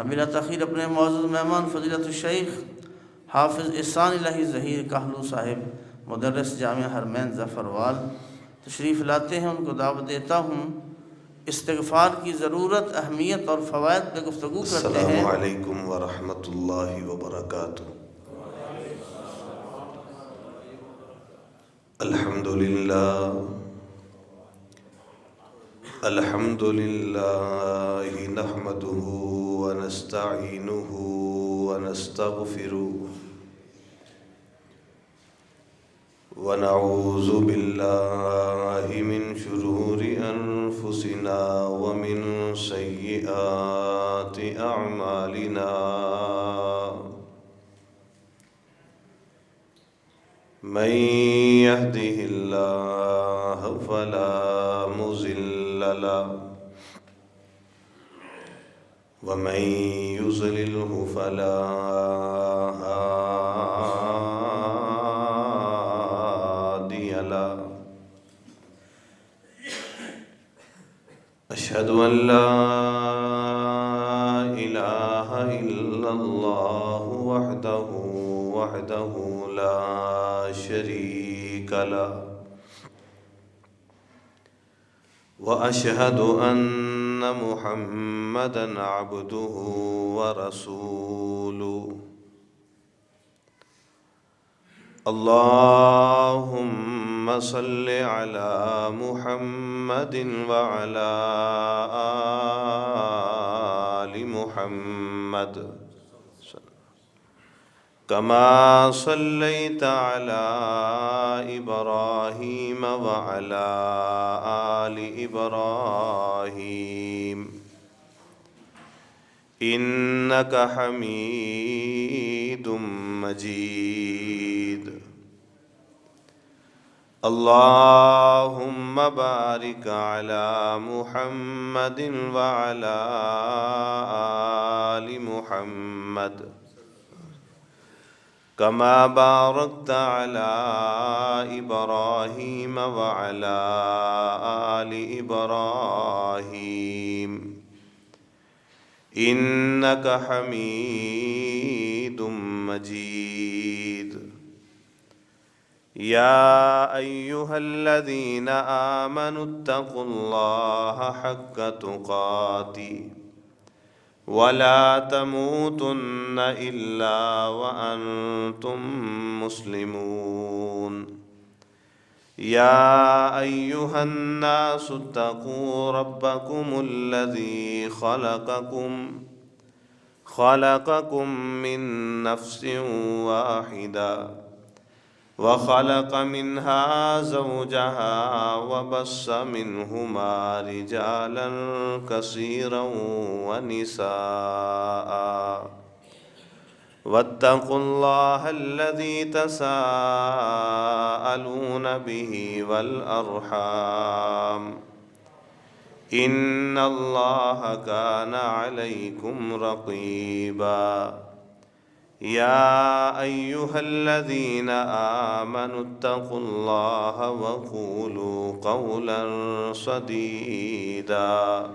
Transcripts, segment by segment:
بلا تاخیر اپنے معزز مہمان فضیلت الشیخ حافظ احسان الہی ظہیر کاہلو صاحب مدرس جامعہ حرمین ظفروال تشریف لاتے ہیں، ان کو دعوت دیتا ہوں۔ استغفار کی ضرورت، اہمیت اور فوائد پہ گفتگو کرتے ہیں۔ السلام علیکم ورحمۃ اللہ وبرکاتہ۔ الحمد للہ نحمده ونستعینه ونستغفره ونعوذ باللہ من شرور انفسنا ومن سیئات اعمالنا، من يهده الله فلا مضل له ومن يضلله فلا هادي له، أشهد أن لا إله إلا الله وحده لا شريك له، وأشهد أن محمدًا عبده ورسوله، اللهم صل على محمد وعلى آل محمد كما صليت على إبراهيم وعلى آل إبراهيم إنك حميد مجيد، اللهم بارك على محمد وعلى آل محمد كما باركت على إبراهيم وعلى آل إبراهيم إنك حميد مجيد، يا أيها الذين آمنوا اتقوا الله حق تقاته ولا تموتن إلا وأنتم مسلمون، يا أيها الناس اتقوا ربكم الذي خلقكم من نفس واحدة وخلق منها زوجها وبث منهما رجالا كثيرا ونساء، واتقوا الله الذي تساءلون به والأرحام إن الله كان عليكم رقيبا، يا أيها الذين آمنوا اتقوا الله وقولوا قولا سديدا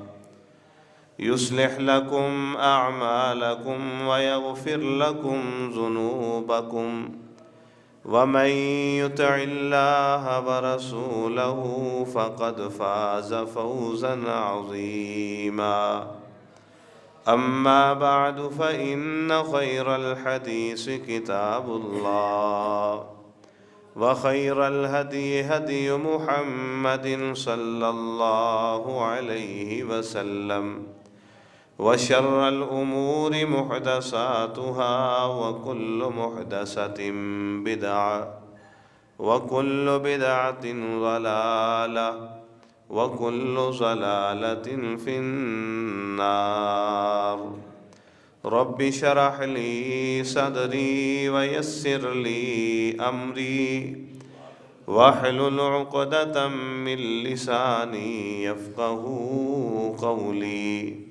يصلح لكم أعمالكم ويغفر لكم ذنوبكم، ومن يطع الله ورسوله فقد فاز فوزا عظيما، أما بعد فإن خير الحديث كتاب الله، وخير الهدي هدي محمد صلى الله عليه وسلم، وشر الأمور محدثاتها وكل محدثة بدعة وكل بدعة ضلالة وكل ضلالة في النار، رب اشرح لي صدري ويسر لي أمري واحلل عقدة من لساني يفقهوا قولي،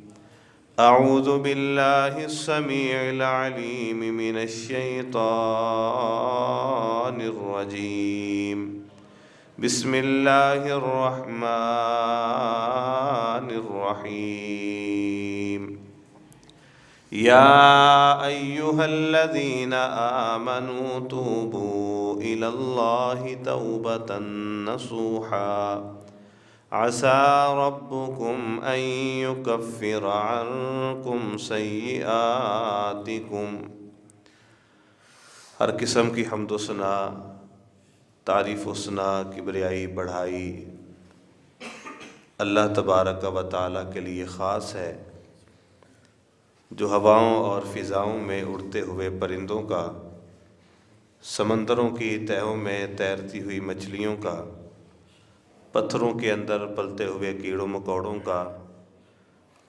أعوذ بالله السميع العليم من الشيطان الرجيم، بسم الله الرحمن الرحيم، يا أيها الذين آمنوا توبوا إلى الله توبة نصوحا عسى ربكم أن يكفر عنكم سيئاتكم۔ ہر قسم کی حمد و ثنا، تعریف و ثنا، کبریائی، بڑھائی اللہ تبارک و تعالیٰ کے لیے خاص ہے، جو ہواؤں اور فضاؤں میں اڑتے ہوئے پرندوں کا، سمندروں کی تہوں میں تیرتی ہوئی مچھلیوں کا، پتھروں کے اندر پلتے ہوئے کیڑوں مکوڑوں کا،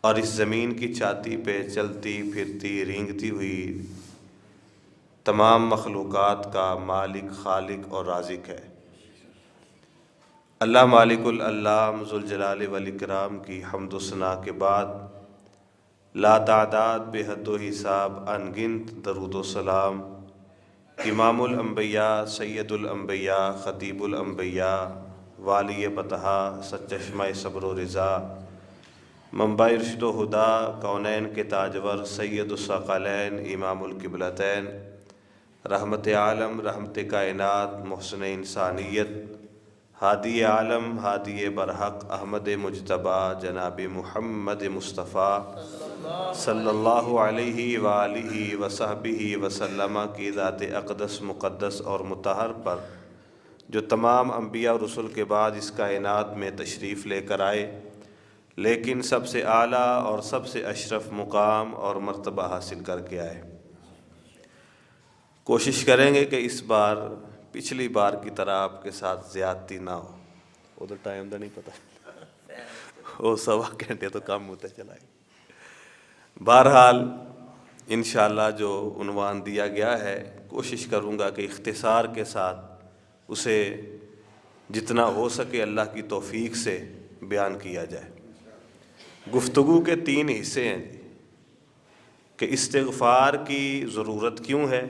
اور اس زمین کی چھاتی پہ چلتی پھرتی رینگتی ہوئی تمام مخلوقات کا مالک، خالق اور رازق ہے۔ اللہ مالک العلام ذوالجلال والاکرام کی حمد و ثنا کے بعد لا تعداد بے حد و حساب انگنت درود و سلام امام الانبیاء، سید الانبیاء، خطیب الانبیاء، والی بطحا، سچشمہ صبر و رضا، منبع ارشد و ہدا، کونین کے تاجور، سید الثقلین، امام القبلتین، رحمت عالم، رحمت کائنات، محسن انسانیت، ہادی عالم، ہادی برحق، احمد مجتبی، جناب محمد مصطفیٰ صلی اللہ علیہ وآلہ وصحبہ وسلم کی ذات اقدس، مقدس اور مطہر پر جو تمام انبیاء اور رسل کے بعد اس کائنات میں تشریف لے کر آئے، لیکن سب سے اعلیٰ اور سب سے اشرف مقام اور مرتبہ حاصل کر کے آئے۔ کوشش کریں گے کہ اس بار پچھلی بار کی طرح آپ کے ساتھ زیادتی نہ ہو۔ ادھر ٹائم دا نہیں پتہ، وہ 1.25 گھنٹے تو کم ہوتے چلا گیا۔ بہرحال انشاءاللہ جو عنوان دیا گیا ہے، کوشش کروں گا کہ اختصار کے ساتھ اسے جتنا ہو سکے اللہ کی توفیق سے بیان کیا جائے۔ گفتگو کے 3 حصے ہیں کہ استغفار کی ضرورت کیوں ہے،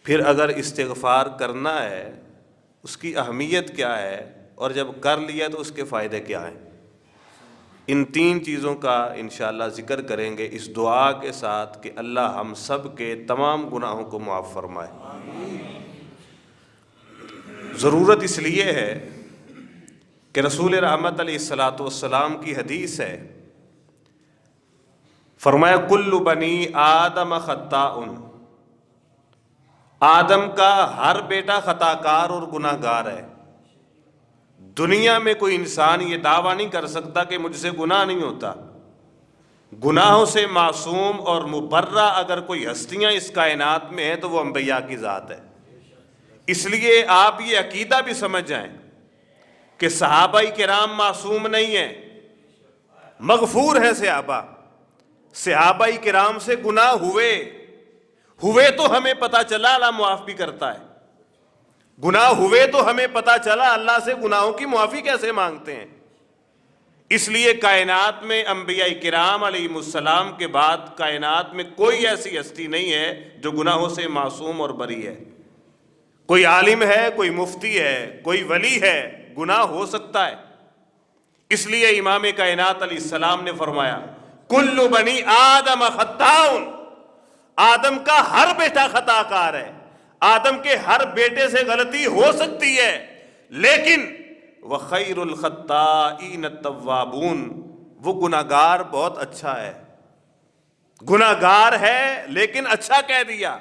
پھر اگر استغفار کرنا ہے اس کی اہمیت کیا ہے، اور جب کر لیا تو اس کے فائدے کیا ہیں۔ ان 3 چیزوں کا انشاءاللہ ذکر کریں گے اس دعا کے ساتھ کہ اللہ ہم سب کے تمام گناہوں کو معاف فرمائے۔ ضرورت اس لیے ہے کہ رسول رحمت علیہ الصلوۃ کی حدیث ہے، فرمایا کل بنی آدم خطاء، آدم کا ہر بیٹا خطا کار اور گناہ گار ہے۔ دنیا میں کوئی انسان یہ دعویٰ نہیں کر سکتا کہ مجھ سے گناہ نہیں ہوتا۔ گناہوں سے معصوم اور مبرہ اگر کوئی ہستیاں اس کائنات میں ہیں تو وہ انبیاء کی ذات ہے۔ اس لیے آپ یہ عقیدہ بھی سمجھ جائیں کہ صحابہ کرام معصوم نہیں ہیں، مغفور ہیں صحابہ۔ صحابہ کرام سے گناہ ہوئے تو ہمیں پتہ چلا اللہ معاف بھی کرتا ہے، گناہ ہوئے تو ہمیں پتہ چلا اللہ سے گناہوں کی معافی کیسے مانگتے ہیں۔ اس لیے کائنات میں انبیاء کرام علیہ السلام کے بعد کائنات میں کوئی ایسی ہستی نہیں ہے جو گناہوں سے معصوم اور بری ہے۔ کوئی عالم ہے، کوئی مفتی ہے، کوئی ولی ہے، گناہ ہو سکتا ہے۔ اس لیے امام کائنات علیہ السلام نے فرمایا کل بنی آدم خطاء، آدم کا ہر بیٹا خطا کار ہے، آدم کے ہر بیٹے سے غلطی ہو سکتی ہے، لیکن وَخَيْرُ الْخَطَّائِينَ التَّوَّابُونَ، وہ گناہگار بہت اچھا ہے، گناہگار ہے لیکن اچھا کہہ دیا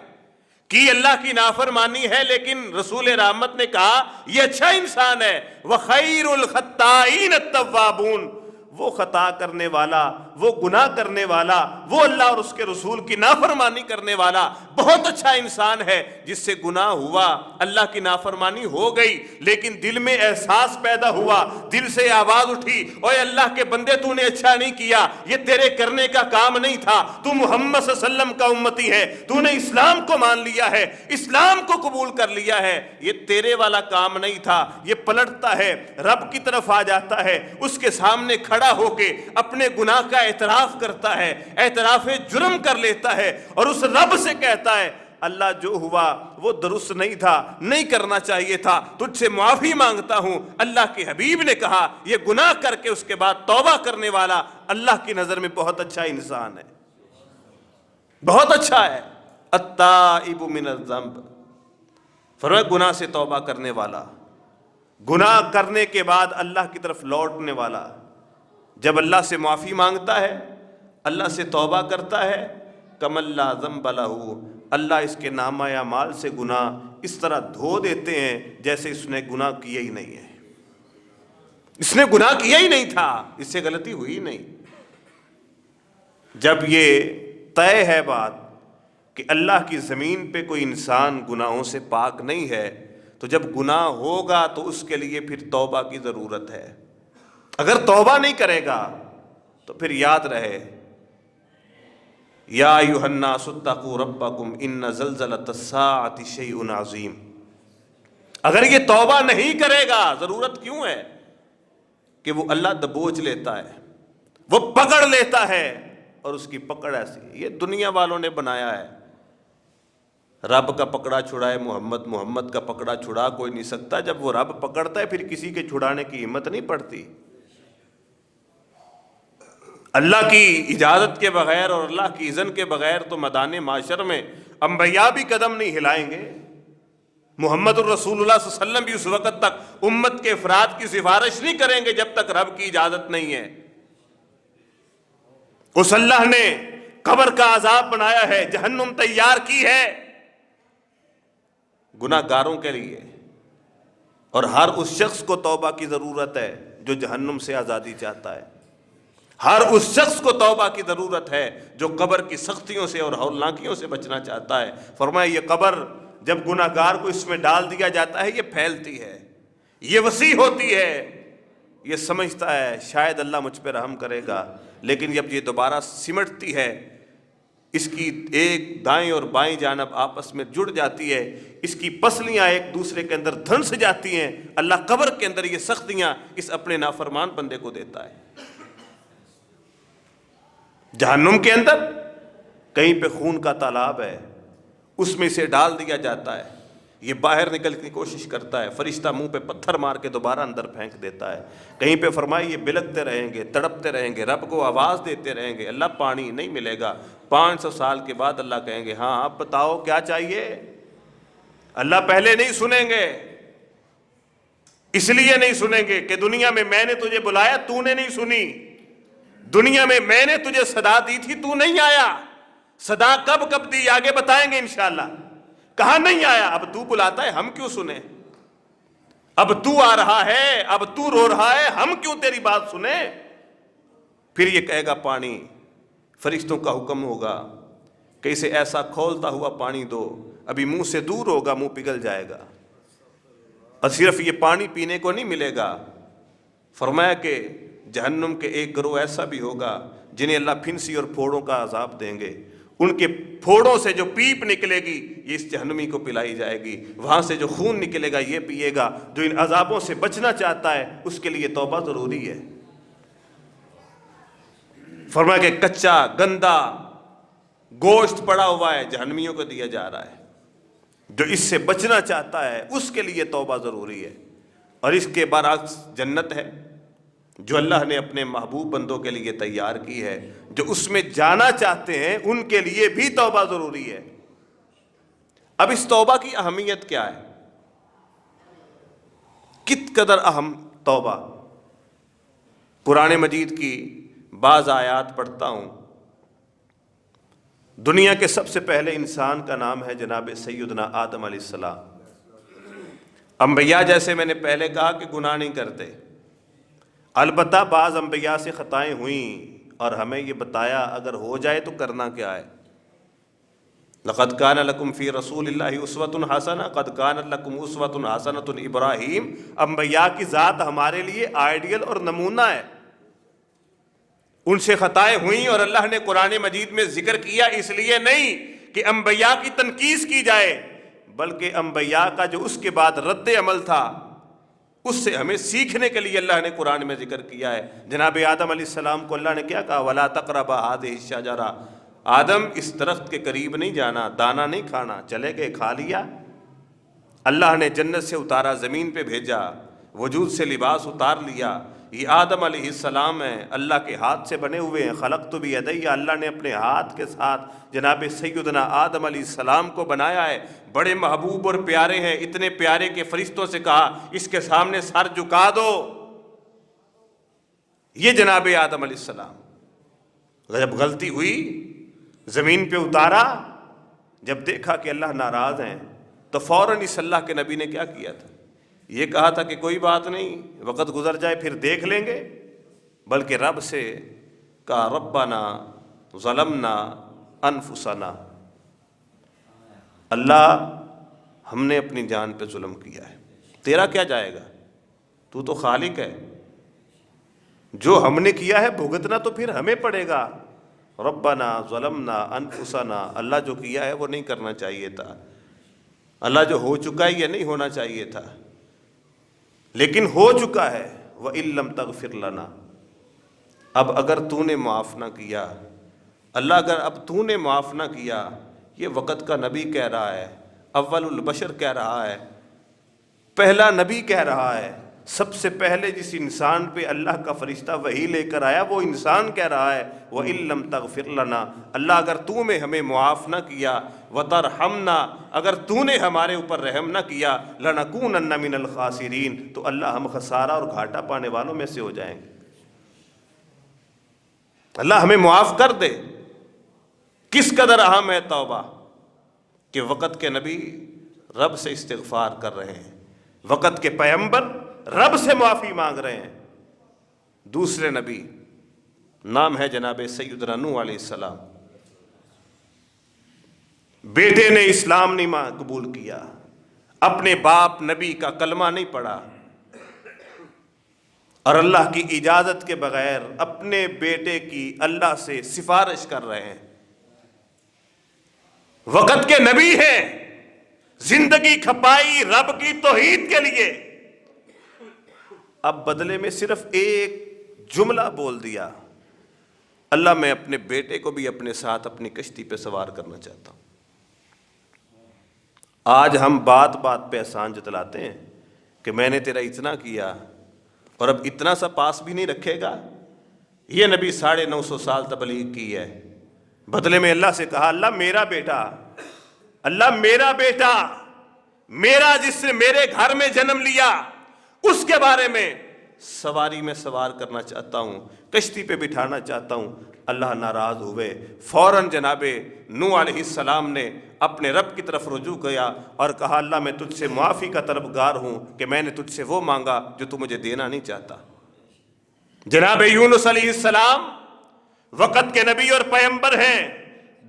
کہ اللہ کی نافرمانی ہے، لیکن رسول رحمت نے کہا یہ اچھا انسان ہے۔ وَخَيْرُ الْخَطَّائِينَ التَّوَّابُونَ، وہ خطا کرنے والا، وہ گناہ کرنے والا، وہ اللہ اور اس کے رسول کی نافرمانی کرنے والا بہت اچھا انسان ہے جس سے گناہ ہوا، اللہ کی نافرمانی ہو گئی، لیکن دل میں احساس پیدا ہوا، دل سے آواز اٹھی اوے اللہ کے بندے تو نے اچھا نہیں کیا، یہ تیرے کرنے کا کام نہیں تھا، تو محمد صلی اللہ علیہ وسلم کا امتی ہے، تو نے اسلام کو مان لیا ہے، اسلام کو قبول کر لیا ہے، یہ تیرے والا کام نہیں تھا۔ یہ پلٹتا ہے، رب کی طرف آ جاتا ہے، اس کے سامنے کھڑا ہو کے اپنے گناہ کا اعتراف کرتا ہے، اعتراف جرم کر لیتا ہے، اور اس رب سے کہتا ہے اللہ جو ہوا وہ درست نہیں تھا، نہیں کرنا چاہیے تھا، تجھ سے معافی مانگتا ہوں۔ اللہ کے حبیب نے کہا یہ گناہ کر کے اس کے بعد توبہ کرنے والا اللہ کی نظر میں بہت اچھا انسان ہے۔ بہت اچھا ہے التائب من الذنب، فرمایا گناہ سے توبہ کرنے والا، گناہ کرنے کے بعد اللہ کی طرف لوٹنے والا، جب اللہ سے معافی مانگتا ہے، اللہ سے توبہ کرتا ہے، کمن لا ذنب لہ، اللہ اس کے نامہ اعمال سے گناہ اس طرح دھو دیتے ہیں جیسے اس نے گناہ کیا ہی نہیں ہے، اس نے گناہ کیا ہی نہیں تھا، اس سے غلطی ہوئی نہیں۔ جب یہ طے ہے بات کہ اللہ کی زمین پہ کوئی انسان گناہوں سے پاک نہیں ہے، تو جب گناہ ہوگا تو اس کے لیے پھر توبہ کی ضرورت ہے۔ اگر توبہ نہیں کرے گا تو پھر یاد رہے، یا ایھا الناس اتقوا ربکم ان زلزلۃ الساعۃ شیء عظیم۔ اگر یہ توبہ نہیں کرے گا، ضرورت کیوں ہے کہ وہ اللہ دبوچ لیتا ہے، وہ پکڑ لیتا ہے، اور اس کی پکڑ ایسی ہے، یہ دنیا والوں نے بنایا ہے۔ رب کا پکڑا چھڑائے محمد، محمد کا پکڑا چھڑا کوئی نہیں سکتا۔ جب وہ رب پکڑتا ہے پھر کسی کے چھڑانے کی ہمت نہیں پڑتی۔ اللہ کی اجازت کے بغیر اور اللہ کی اذن کے بغیر تو میدان معاشر میں انبیاء بھی قدم نہیں ہلائیں گے۔ محمد الرسول اللہ صلی اللہ علیہ وسلم بھی اس وقت تک امت کے افراد کی سفارش نہیں کریں گے جب تک رب کی اجازت نہیں ہے۔ اس اللہ نے قبر کا عذاب بنایا ہے، جہنم تیار کی ہے گناہ گاروں کے لیے، اور ہر اس شخص کو توبہ کی ضرورت ہے جو جہنم سے آزادی چاہتا ہے۔ ہر اس شخص کو توبہ کی ضرورت ہے جو قبر کی سختیوں سے اور ہولناکیوں سے بچنا چاہتا ہے۔ فرمایا یہ قبر جب گناہ گار کو اس میں ڈال دیا جاتا ہے، یہ پھیلتی ہے، یہ وسیع ہوتی ہے، یہ سمجھتا ہے شاید اللہ مجھ پہ رحم کرے گا، لیکن جب یہ دوبارہ سمٹتی ہے، اس کی ایک دائیں اور بائیں جانب آپس میں جڑ جاتی ہے، اس کی پسلیاں ایک دوسرے کے اندر دھنس جاتی ہیں، اللہ قبر کے اندر یہ سختیاں اس اپنے نافرمان بندے کو دیتا ہے۔ جہنم کے اندر کہیں پہ خون کا تالاب ہے، اس میں اسے ڈال دیا جاتا ہے، یہ باہر نکلنے کی کوشش کرتا ہے، فرشتہ منہ پہ پتھر مار کے دوبارہ اندر پھینک دیتا ہے۔ کہیں پہ فرمایا یہ بلکتے رہیں گے، تڑپتے رہیں گے، رب کو آواز دیتے رہیں گے، اللہ پانی نہیں ملے گا۔ 500 سال کے بعد اللہ کہیں گے ہاں اب بتاؤ کیا چاہیے؟ اللہ پہلے نہیں سنیں گے، اس لیے نہیں سنیں گے کہ دنیا میں نے تجھے بلایا تو نے نہیں سنی، دنیا میں نے تجھے صدا دی تھی تو نہیں آیا۔ صدا کب دی آگے بتائیں گے انشاءاللہ، کہاں نہیں آیا، اب تو بلاتا ہے ہم کیوں سنیں، اب تو آ رہا ہے، اب تو رو رہا ہے، ہم کیوں تیری بات سنیں؟ پھر یہ کہے گا پانی، فرشتوں کا حکم ہوگا کہ اسے ایسا کھولتا ہوا پانی دو، ابھی منہ سے دور ہوگا، منہ پگھل جائے گا، اور صرف یہ پانی پینے کو نہیں ملے گا۔ فرمایا کہ جہنم کے ایک گروہ ایسا بھی ہوگا جنہیں اللہ پھنسی اور پھوڑوں کا عذاب دیں گے، ان کے پھوڑوں سے جو پیپ نکلے گی یہ اس جہنمی کو پلائی جائے گی، وہاں سے جو خون نکلے گا یہ پیے گا۔ جو ان عذابوں سے بچنا چاہتا ہے اس کے لیے توبہ ضروری ہے۔ فرمایا کہ کچا گندا گوشت پڑا ہوا ہے جہنمیوں کو دیا جا رہا ہے، جو اس سے بچنا چاہتا ہے اس کے لیے توبہ ضروری ہے۔ اور اس کے برعکس جنت ہے جو اللہ نے اپنے محبوب بندوں کے لیے تیار کی ہے، جو اس میں جانا چاہتے ہیں ان کے لیے بھی توبہ ضروری ہے۔ اب اس توبہ کی اہمیت کیا ہے؟ کت قدر اہم توبہ؟ قرآن مجید کی بعض آیات پڑھتا ہوں۔ دنیا کے سب سے پہلے انسان کا نام ہے جناب سیدنا آدم علیہ السلام۔ انبیاء جیسے میں نے پہلے کہا کہ گناہ نہیں کرتے، البتہ بعض انبیاء سے خطائیں ہوئیں اور ہمیں یہ بتایا اگر ہو جائے تو کرنا کیا ہے۔ لقد کان لکم فی رسول اللہ اسوۃ حسنہ، قد کان لکم اسوۃ حسنۃ ابراہیم۔ انبیاء کی ذات ہمارے لیے آئیڈیل اور نمونہ ہے۔ ان سے خطائیں ہوئیں اور اللہ نے قرآن مجید میں ذکر کیا، اس لیے نہیں کہ انبیاء کی تنقیص کی جائے، بلکہ انبیاء کا جو اس کے بعد رد عمل تھا اس سے ہمیں سیکھنے کے لیے اللہ نے قرآن میں ذکر کیا ہے۔ جناب آدم علیہ السلام کو اللہ نے کیا کہا؟ وَلَا تَقْرَبَا هَٰذِهِ الشَّجَرَةَ، آدم اس درخت کے قریب نہیں جانا، دانا نہیں کھانا۔ چلے گئے، کھا لیا۔ اللہ نے جنت سے اتارا، زمین پہ بھیجا، وجود سے لباس اتار لیا، یہ آدم علیہ السلام ہیں، اللہ کے ہاتھ سے بنے ہوئے ہیں، خلقت بیدی، اللہ نے اپنے ہاتھ کے ساتھ جناب سیدنا آدم علیہ السلام کو بنایا ہے، بڑے محبوب اور پیارے ہیں، اتنے پیارے کہ فرشتوں سے کہا اس کے سامنے سر جھکا دو۔ یہ جناب آدم علیہ السلام، جب غلطی ہوئی زمین پہ اتارا، جب دیکھا کہ اللہ ناراض ہیں تو فوراً اس اللہ کے نبی نے کیا کیا تھا؟ یہ کہا تھا کہ کوئی بات نہیں، وقت گزر جائے پھر دیکھ لیں گے، بلکہ رب سے کہا ربنا ظلمنا انفسنا، اللہ ہم نے اپنی جان پہ ظلم کیا ہے، تیرا کیا جائے گا، تو تو خالق ہے، جو ہم نے کیا ہے بھگتنا تو پھر ہمیں پڑے گا۔ ربنا ظلمنا انفسنا، اللہ جو کیا ہے وہ نہیں کرنا چاہیے تھا، اللہ جو ہو چکا ہے یہ نہیں ہونا چاہیے تھا، لیکن ہو چکا ہے۔ وَإِن لَّمْ تَغْفِرْ لَنَا، اب اگر تو نے معاف نہ کیا، اللہ اگر اب تو نے معاف نہ کیا، یہ وقت کا نبی کہہ رہا ہے، اول البشر کہہ رہا ہے، پہلا نبی کہہ رہا ہے، سب سے پہلے جس انسان پہ اللہ کا فرشتہ وحی لے کر آیا وہ انسان کہہ رہا ہے وَإِن لَّمْ تَغْفِرْ لَنَا، اللہ اگر تو نے ہمیں معاف نہ کیا، وَتَرْحَمْنَا، اگر تو نے ہمارے اوپر رحم نہ کیا، لَنَكُونَنَّ مِنَ الْخَاسِرِينَ، تو اللہ ہم خسارہ اور گھاٹا پانے والوں میں سے ہو جائیں گے۔ اللہ ہمیں معاف کر دے۔ کس قدر اہم ہے توبہ کہ وقت کے نبی رب سے استغفار کر رہے ہیں، وقت کے پیغمبر رب سے معافی مانگ رہے ہیں۔ دوسرے نبی نام ہے جناب سیدنا نوح علیہ السلام، بیٹے نے اسلام نہیں قبول کیا، اپنے باپ نبی کا کلمہ نہیں پڑھا، اور اللہ کی اجازت کے بغیر اپنے بیٹے کی اللہ سے سفارش کر رہے ہیں۔ وقت کے نبی ہیں، زندگی کھپائی رب کی توحید کے لیے، اب بدلے میں صرف ایک جملہ بول دیا، اللہ میں اپنے بیٹے کو بھی اپنے ساتھ اپنی کشتی پہ سوار کرنا چاہتا ہوں۔ آج ہم بات بات پہ احسان جتلاتے ہیں کہ میں نے تیرا اتنا کیا اور اب اتنا سا پاس بھی نہیں رکھے گا۔ یہ نبی 950 سال تبلیغ کی ہے، بدلے میں اللہ سے کہا اللہ میرا بیٹا، اللہ میرا بیٹا، میرا جس نے میرے گھر میں جنم لیا اس کے بارے میں سواری میں سوار کرنا چاہتا ہوں، کشتی پہ بٹھانا چاہتا ہوں۔ اللہ ناراض ہوئے، فوراً جناب نوح علیہ السلام نے اپنے رب کی طرف رجوع کیا اور کہا اللہ میں تجھ سے معافی کا طلبگار ہوں کہ میں نے تجھ سے وہ مانگا جو تو مجھے دینا نہیں چاہتا۔ جناب یونس علیہ السلام وقت کے نبی اور پیغمبر ہیں،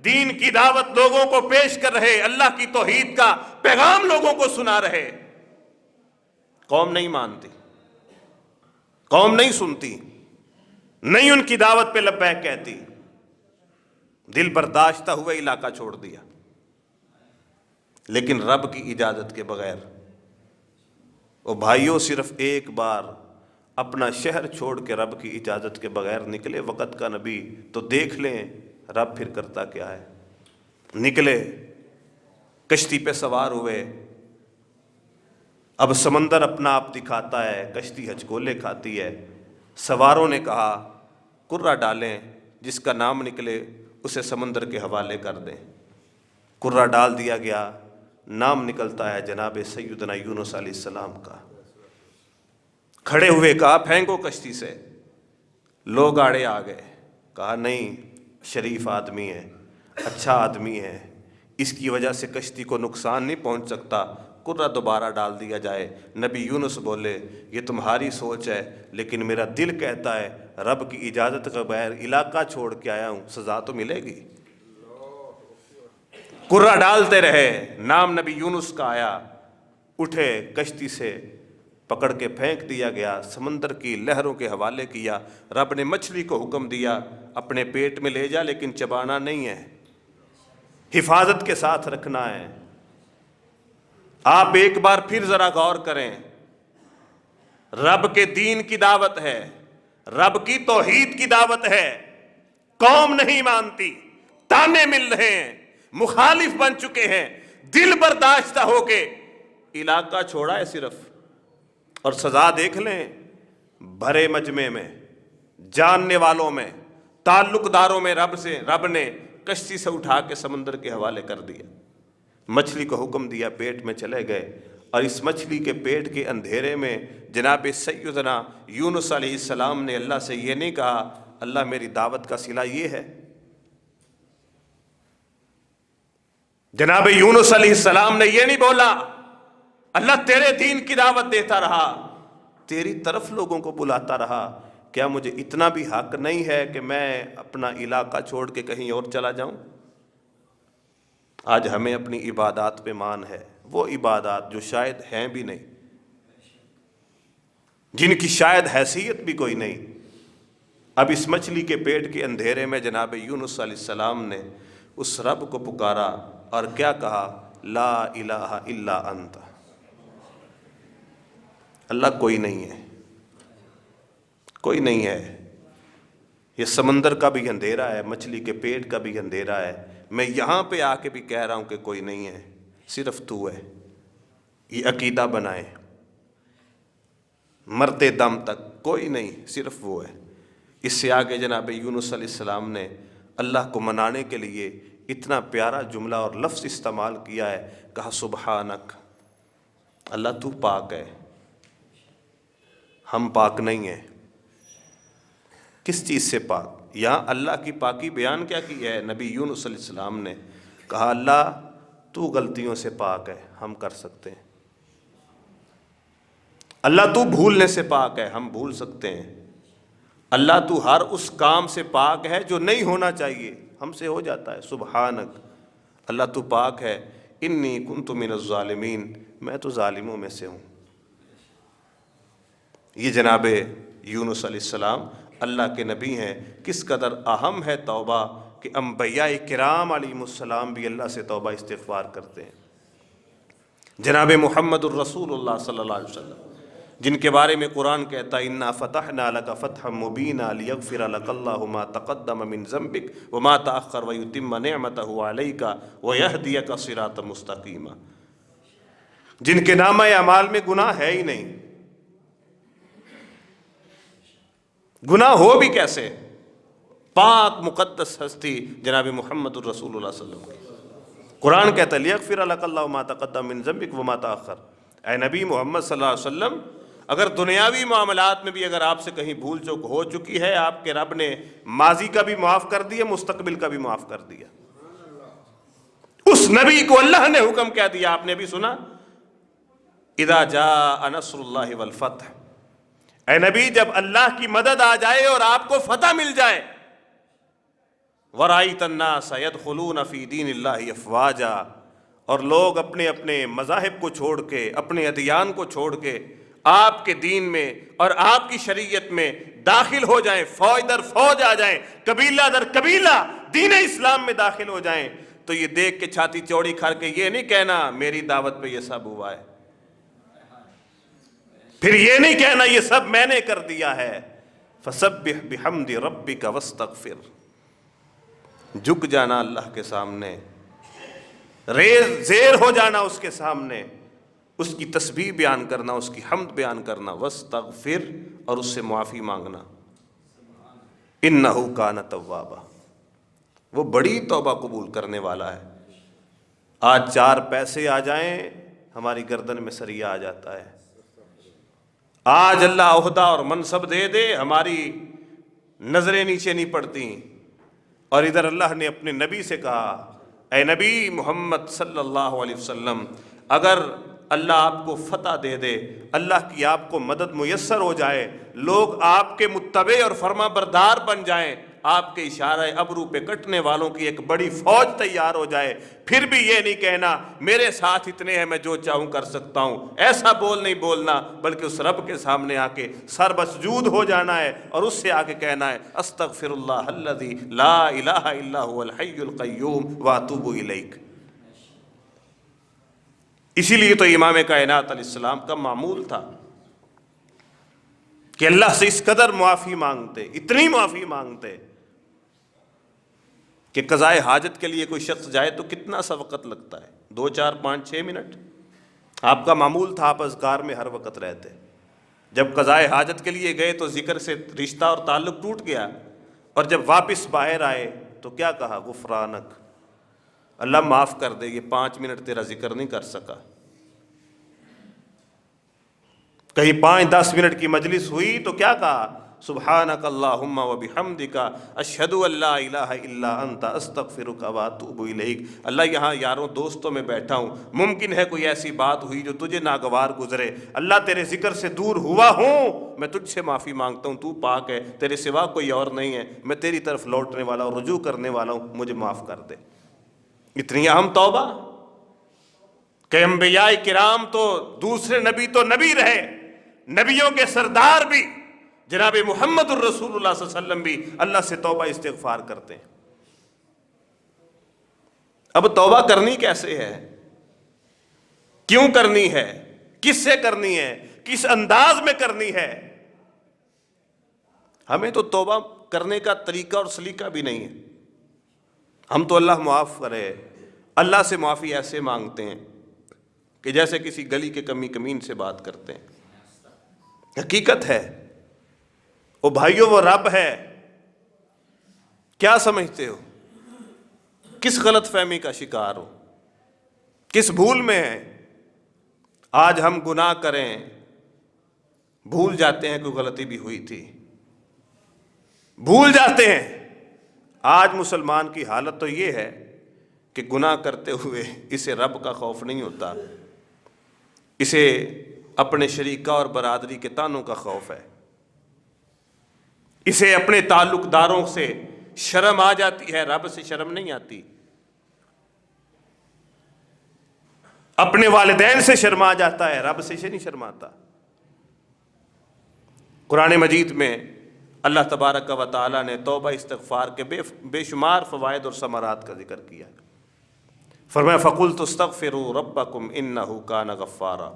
دین کی دعوت لوگوں کو پیش کر رہے، اللہ کی توحید کا پیغام لوگوں کو سنا رہے، قوم نہیں مانتی، قوم نہیں سنتی، نہیں ان کی دعوت پہ لبیک کہتی، دل برداشتہ ہوئے علاقہ چھوڑ دیا، لیکن رب کی اجازت کے بغیر۔ وہ بھائیوں صرف ایک بار اپنا شہر چھوڑ کے رب کی اجازت کے بغیر نکلے وقت کا نبی، تو دیکھ لیں رب پھر کرتا کیا ہے۔ نکلے، کشتی پہ سوار ہوئے، اب سمندر اپنا آپ دکھاتا ہے، کشتی ہچکولے کھاتی ہے۔ سواروں نے کہا کرہ ڈالیں، جس کا نام نکلے اسے سمندر کے حوالے کر دیں۔ کرہ ڈال دیا گیا، نام نکلتا ہے جناب سیدنا یونس علیہ السلام کا۔ کھڑے ہوئے کہا پھینکو کشتی سے، لوگ آڑے آ گئے، کہا نہیں شریف آدمی ہے، اچھا آدمی ہے، اس کی وجہ سے کشتی کو نقصان نہیں پہنچ سکتا، کرہ دوبارہ ڈال دیا جائے۔ نبی یونس بولے یہ تمہاری سوچ ہے، لیکن میرا دل کہتا ہے رب کی اجازت کے بغیر علاقہ چھوڑ کے آیا ہوں، سزا تو ملے گی۔ کرہ ڈالتے رہے، نام نبی یونس کا آیا، اٹھے کشتی سے پکڑ کے پھینک دیا گیا، سمندر کی لہروں کے حوالے کیا۔ رب نے مچھلی کو حکم دیا اپنے پیٹ میں لے جا، لیکن چبانا نہیں ہے، حفاظت کے ساتھ رکھنا ہے۔ آپ ایک بار پھر ذرا غور کریں، رب کے دین کی دعوت ہے، رب کی توحید کی دعوت ہے، قوم نہیں مانتی، تانے مل رہے ہیں، مخالف بن چکے ہیں، دل برداشتہ ہو کے علاقہ چھوڑا ہے صرف، اور سزا دیکھ لیں۔ بھرے مجمع میں، جاننے والوں میں، تعلق داروں میں رب نے کشتی سے اٹھا کے سمندر کے حوالے کر دیا، مچھلی کو حکم دیا پیٹ میں چلے گئے، اور اس مچھلی کے پیٹ کے اندھیرے میں جناب سیدنا یونس علیہ السلام نے اللہ سے یہ نہیں کہا اللہ میری دعوت کا صلہ یہ ہے، جناب یونس علیہ السلام نے یہ نہیں بولا اللہ تیرے دین کی دعوت دیتا رہا، تیری طرف لوگوں کو بلاتا رہا، کیا مجھے اتنا بھی حق نہیں ہے کہ میں اپنا علاقہ چھوڑ کے کہیں اور چلا جاؤں؟ آج ہمیں اپنی عبادات پہ مان ہے، وہ عبادات جو شاید ہیں بھی نہیں، جن کی شاید حیثیت بھی کوئی نہیں۔ اب اس مچھلی کے پیٹ کے اندھیرے میں جناب یونس علیہ السلام نے اس رب کو پکارا اور کیا کہا؟ لا الہ الا انت، اللہ کوئی نہیں ہے، کوئی نہیں ہے، یہ سمندر کا بھی اندھیرا ہے، مچھلی کے پیٹ کا بھی اندھیرا ہے، میں یہاں پہ آ کے بھی کہہ رہا ہوں کہ کوئی نہیں ہے، صرف تو ہے، یہ عقیدہ بنائے، مرتے دم تک کوئی نہیں، صرف وہ ہے۔ اس سے آگے جناب یونس علیہ السلام نے اللہ کو منانے کے لیے اتنا پیارا جملہ اور لفظ استعمال کیا ہے، کہا سبحانک، اللہ تو پاک ہے، ہم پاک نہیں ہیں۔ کس چیز سے پاک؟ یہاں اللہ کی پاکی بیان کیا کی ہے نبی یونس علیہ السلام نے؟ کہا اللہ تو غلطیوں سے پاک ہے، ہم کر سکتے ہیں، اللہ تو بھولنے سے پاک ہے، ہم بھول سکتے ہیں، اللہ تو ہر اس کام سے پاک ہے جو نہیں ہونا چاہیے، ہم سے ہو جاتا ہے، سبحانک، اللہ تو پاک ہے، انی کنت من الظالمین، میں تو ظالموں میں سے ہوں۔ یہ جناب یونس علیہ السلام اللہ کے نبی ہیں، کس قدر اہم ہے توبہ کہ انبیاء کرام علیہم السلام بھی اللہ سے توبہ استغفار کرتے ہیں۔ جناب محمد الرسول اللہ صلی اللہ علیہ وسلم جن کے بارے میں قرآن کہتا ہے انا فتحنا لک فتحا مبینا لیغفر لک اللہ ما تقدم من ذنبک وما تأخر ویتم نعمتہ علیک ویہدیک صراطا مستقیما، جن کے نامہ اعمال میں گناہ ہے ہی نہیں، گناہ ہو بھی کیسے، پاک مقدس ہستی جناب محمد الرسول اللہ صلی اللہ علیہ وسلم، قرآن کہتا ہے لیغفر لک اللہ ما تقدم من ذنبک وما تأخر، اے نبی محمد صلی اللہ علیہ وسلم اگر دنیاوی معاملات میں بھی اگر آپ سے کہیں بھول چوک ہو چکی ہے، آپ کے رب نے ماضی کا بھی معاف کر دیا، مستقبل کا بھی معاف کر دیا۔ اس نبی کو اللہ نے حکم کیا دیا، آپ نے بھی سنا اذا جاء نصر اللہ والفتح، اے نبی جب اللہ کی مدد آ جائے اور آپ کو فتح مل جائے، وَرَأَيْتَ النَّاسَ يَدْخُلُونَ فِي دِينِ اللَّهِ أَفْوَاجًا، اور لوگ اپنے اپنے مذاہب کو چھوڑ کے، اپنے ادیان کو چھوڑ کے آپ کے دین میں اور آپ کی شریعت میں داخل ہو جائیں، فوج در فوج آ جائیں، قبیلہ در قبیلہ دین اسلام میں داخل ہو جائیں، تو یہ دیکھ کے چھاتی چوڑی کر کے یہ نہیں کہنا میری دعوت پہ یہ سب ہوا ہے، پھر یہ نہیں کہنا یہ سب میں نے کر دیا ہے، فَسَبِّحْ بِحَمْدِ رَبِّكَ وَاسْتَغْفِرْ، جھک جانا اللہ کے سامنے، ریز زیر ہو جانا اس کے سامنے، اس کی تسبیح بیان کرنا، اس کی حمد بیان کرنا، وَاسْتَغْفِرْ، اور اس سے معافی مانگنا، إِنَّهُ كَانَ تَوَّابًا، وہ بڑی توبہ قبول کرنے والا ہے۔ آج 4 پیسے آ جائیں ہماری گردن میں سریا آ جاتا ہے، آج اللہ عہدہ اور منصب دے دے ہماری نظریں نیچے نہیں پڑتی، اور ادھر اللہ نے اپنے نبی سے کہا اے نبی محمد صلی اللہ علیہ وسلم اگر اللہ آپ کو فتح دے دے، اللہ کی آپ کو مدد میسر ہو جائے، لوگ آپ کے متبع اور فرما بردار بن جائیں، آپ کے اشارہ ابرو پہ کٹنے والوں کی ایک بڑی فوج تیار ہو جائے، پھر بھی یہ نہیں کہنا میرے ساتھ اتنے ہیں میں جو چاہوں کر سکتا ہوں، ایسا بول نہیں بولنا، بلکہ اس رب کے سامنے آ کے سر مسجود ہو جانا ہے اور اس سے آ کے کہنا ہے استغفر اللہ الذی لا الہ الا هو الحی القیوم واتوب الیک۔ اسی لیے تو امام کائنات علیہ السلام کا معمول تھا کہ اللہ سے اس قدر معافی مانگتے، اتنی معافی مانگتے کہ قضائے حاجت کے لیے کوئی شخص جائے تو کتنا سا وقت لگتا ہے، 2 4 5 6 منٹ، آپ کا معمول تھا، آپ اذکار میں ہر وقت رہتے، جب قضائے حاجت کے لیے گئے تو ذکر سے رشتہ اور تعلق ٹوٹ گیا، اور جب واپس باہر آئے تو کیا کہا؟ غفرانک، اللہ معاف کر دے، یہ 5 منٹ تیرا ذکر نہیں کر سکا۔ کہیں 5-10 منٹ کی مجلس ہوئی تو کیا کہا؟ سبحانک اللہم و بحمدک اشہد ان لا الہ الا انت استغفرک و اتوب الیک۔ اللہ یہاں یاروں دوستوں میں بیٹھا ہوں، ممکن ہے کوئی ایسی بات ہوئی جو تجھے ناگوار گزرے، اللہ تیرے ذکر سے دور ہوا ہوں، میں تجھ سے معافی مانگتا ہوں، تو پاک ہے، تیرے سوا کوئی اور نہیں ہے، میں تیری طرف لوٹنے والا اور رجوع کرنے والا ہوں، مجھے معاف کر دے۔ اتنی اہم توبہ کہ انبیاء کرام تو دوسرے نبی تو نبی رہے، نبیوں کے سردار بھی جناب محمد الرسول اللہ صلی اللہ علیہ وسلم بھی اللہ سے توبہ استغفار کرتے ہیں۔ اب توبہ کرنی کیسے ہے؟ کیوں کرنی ہے؟ کس سے کرنی ہے؟ کس انداز میں کرنی ہے؟ ہمیں تو توبہ کرنے کا طریقہ اور سلیقہ بھی نہیں ہے۔ ہم تو اللہ معاف کرے، اللہ سے معافی ایسے مانگتے ہیں کہ جیسے کسی گلی کے کمی کمین سے بات کرتے ہیں۔ حقیقت ہے وہ بھائیوں وہ رب ہے، کیا سمجھتے ہو؟ کس غلط فہمی کا شکار ہو؟ کس بھول میں ہے؟ آج ہم گناہ کریں بھول جاتے ہیں کوئی غلطی بھی ہوئی تھی، بھول جاتے ہیں۔ آج مسلمان کی حالت تو یہ ہے کہ گناہ کرتے ہوئے اسے رب کا خوف نہیں ہوتا، اسے اپنے شریکہ اور برادری کے طعنوں کا خوف ہے، اسے اپنے تعلق داروں سے شرم آ جاتی ہے، رب سے شرم نہیں آتی۔ اپنے والدین سے شرما جاتا ہے، رب سے نہیں شرماتا۔ قرآن مجید میں اللہ تبارک و تعالیٰ نے توبہ استغفار کے بے شمار فوائد اور ثمرات کا ذکر کیا۔ فرمایا فَقُلْتُ اسْتَغْفِرُوا رَبَّكُمْ إِنَّهُ كَانَ غَفَّارًا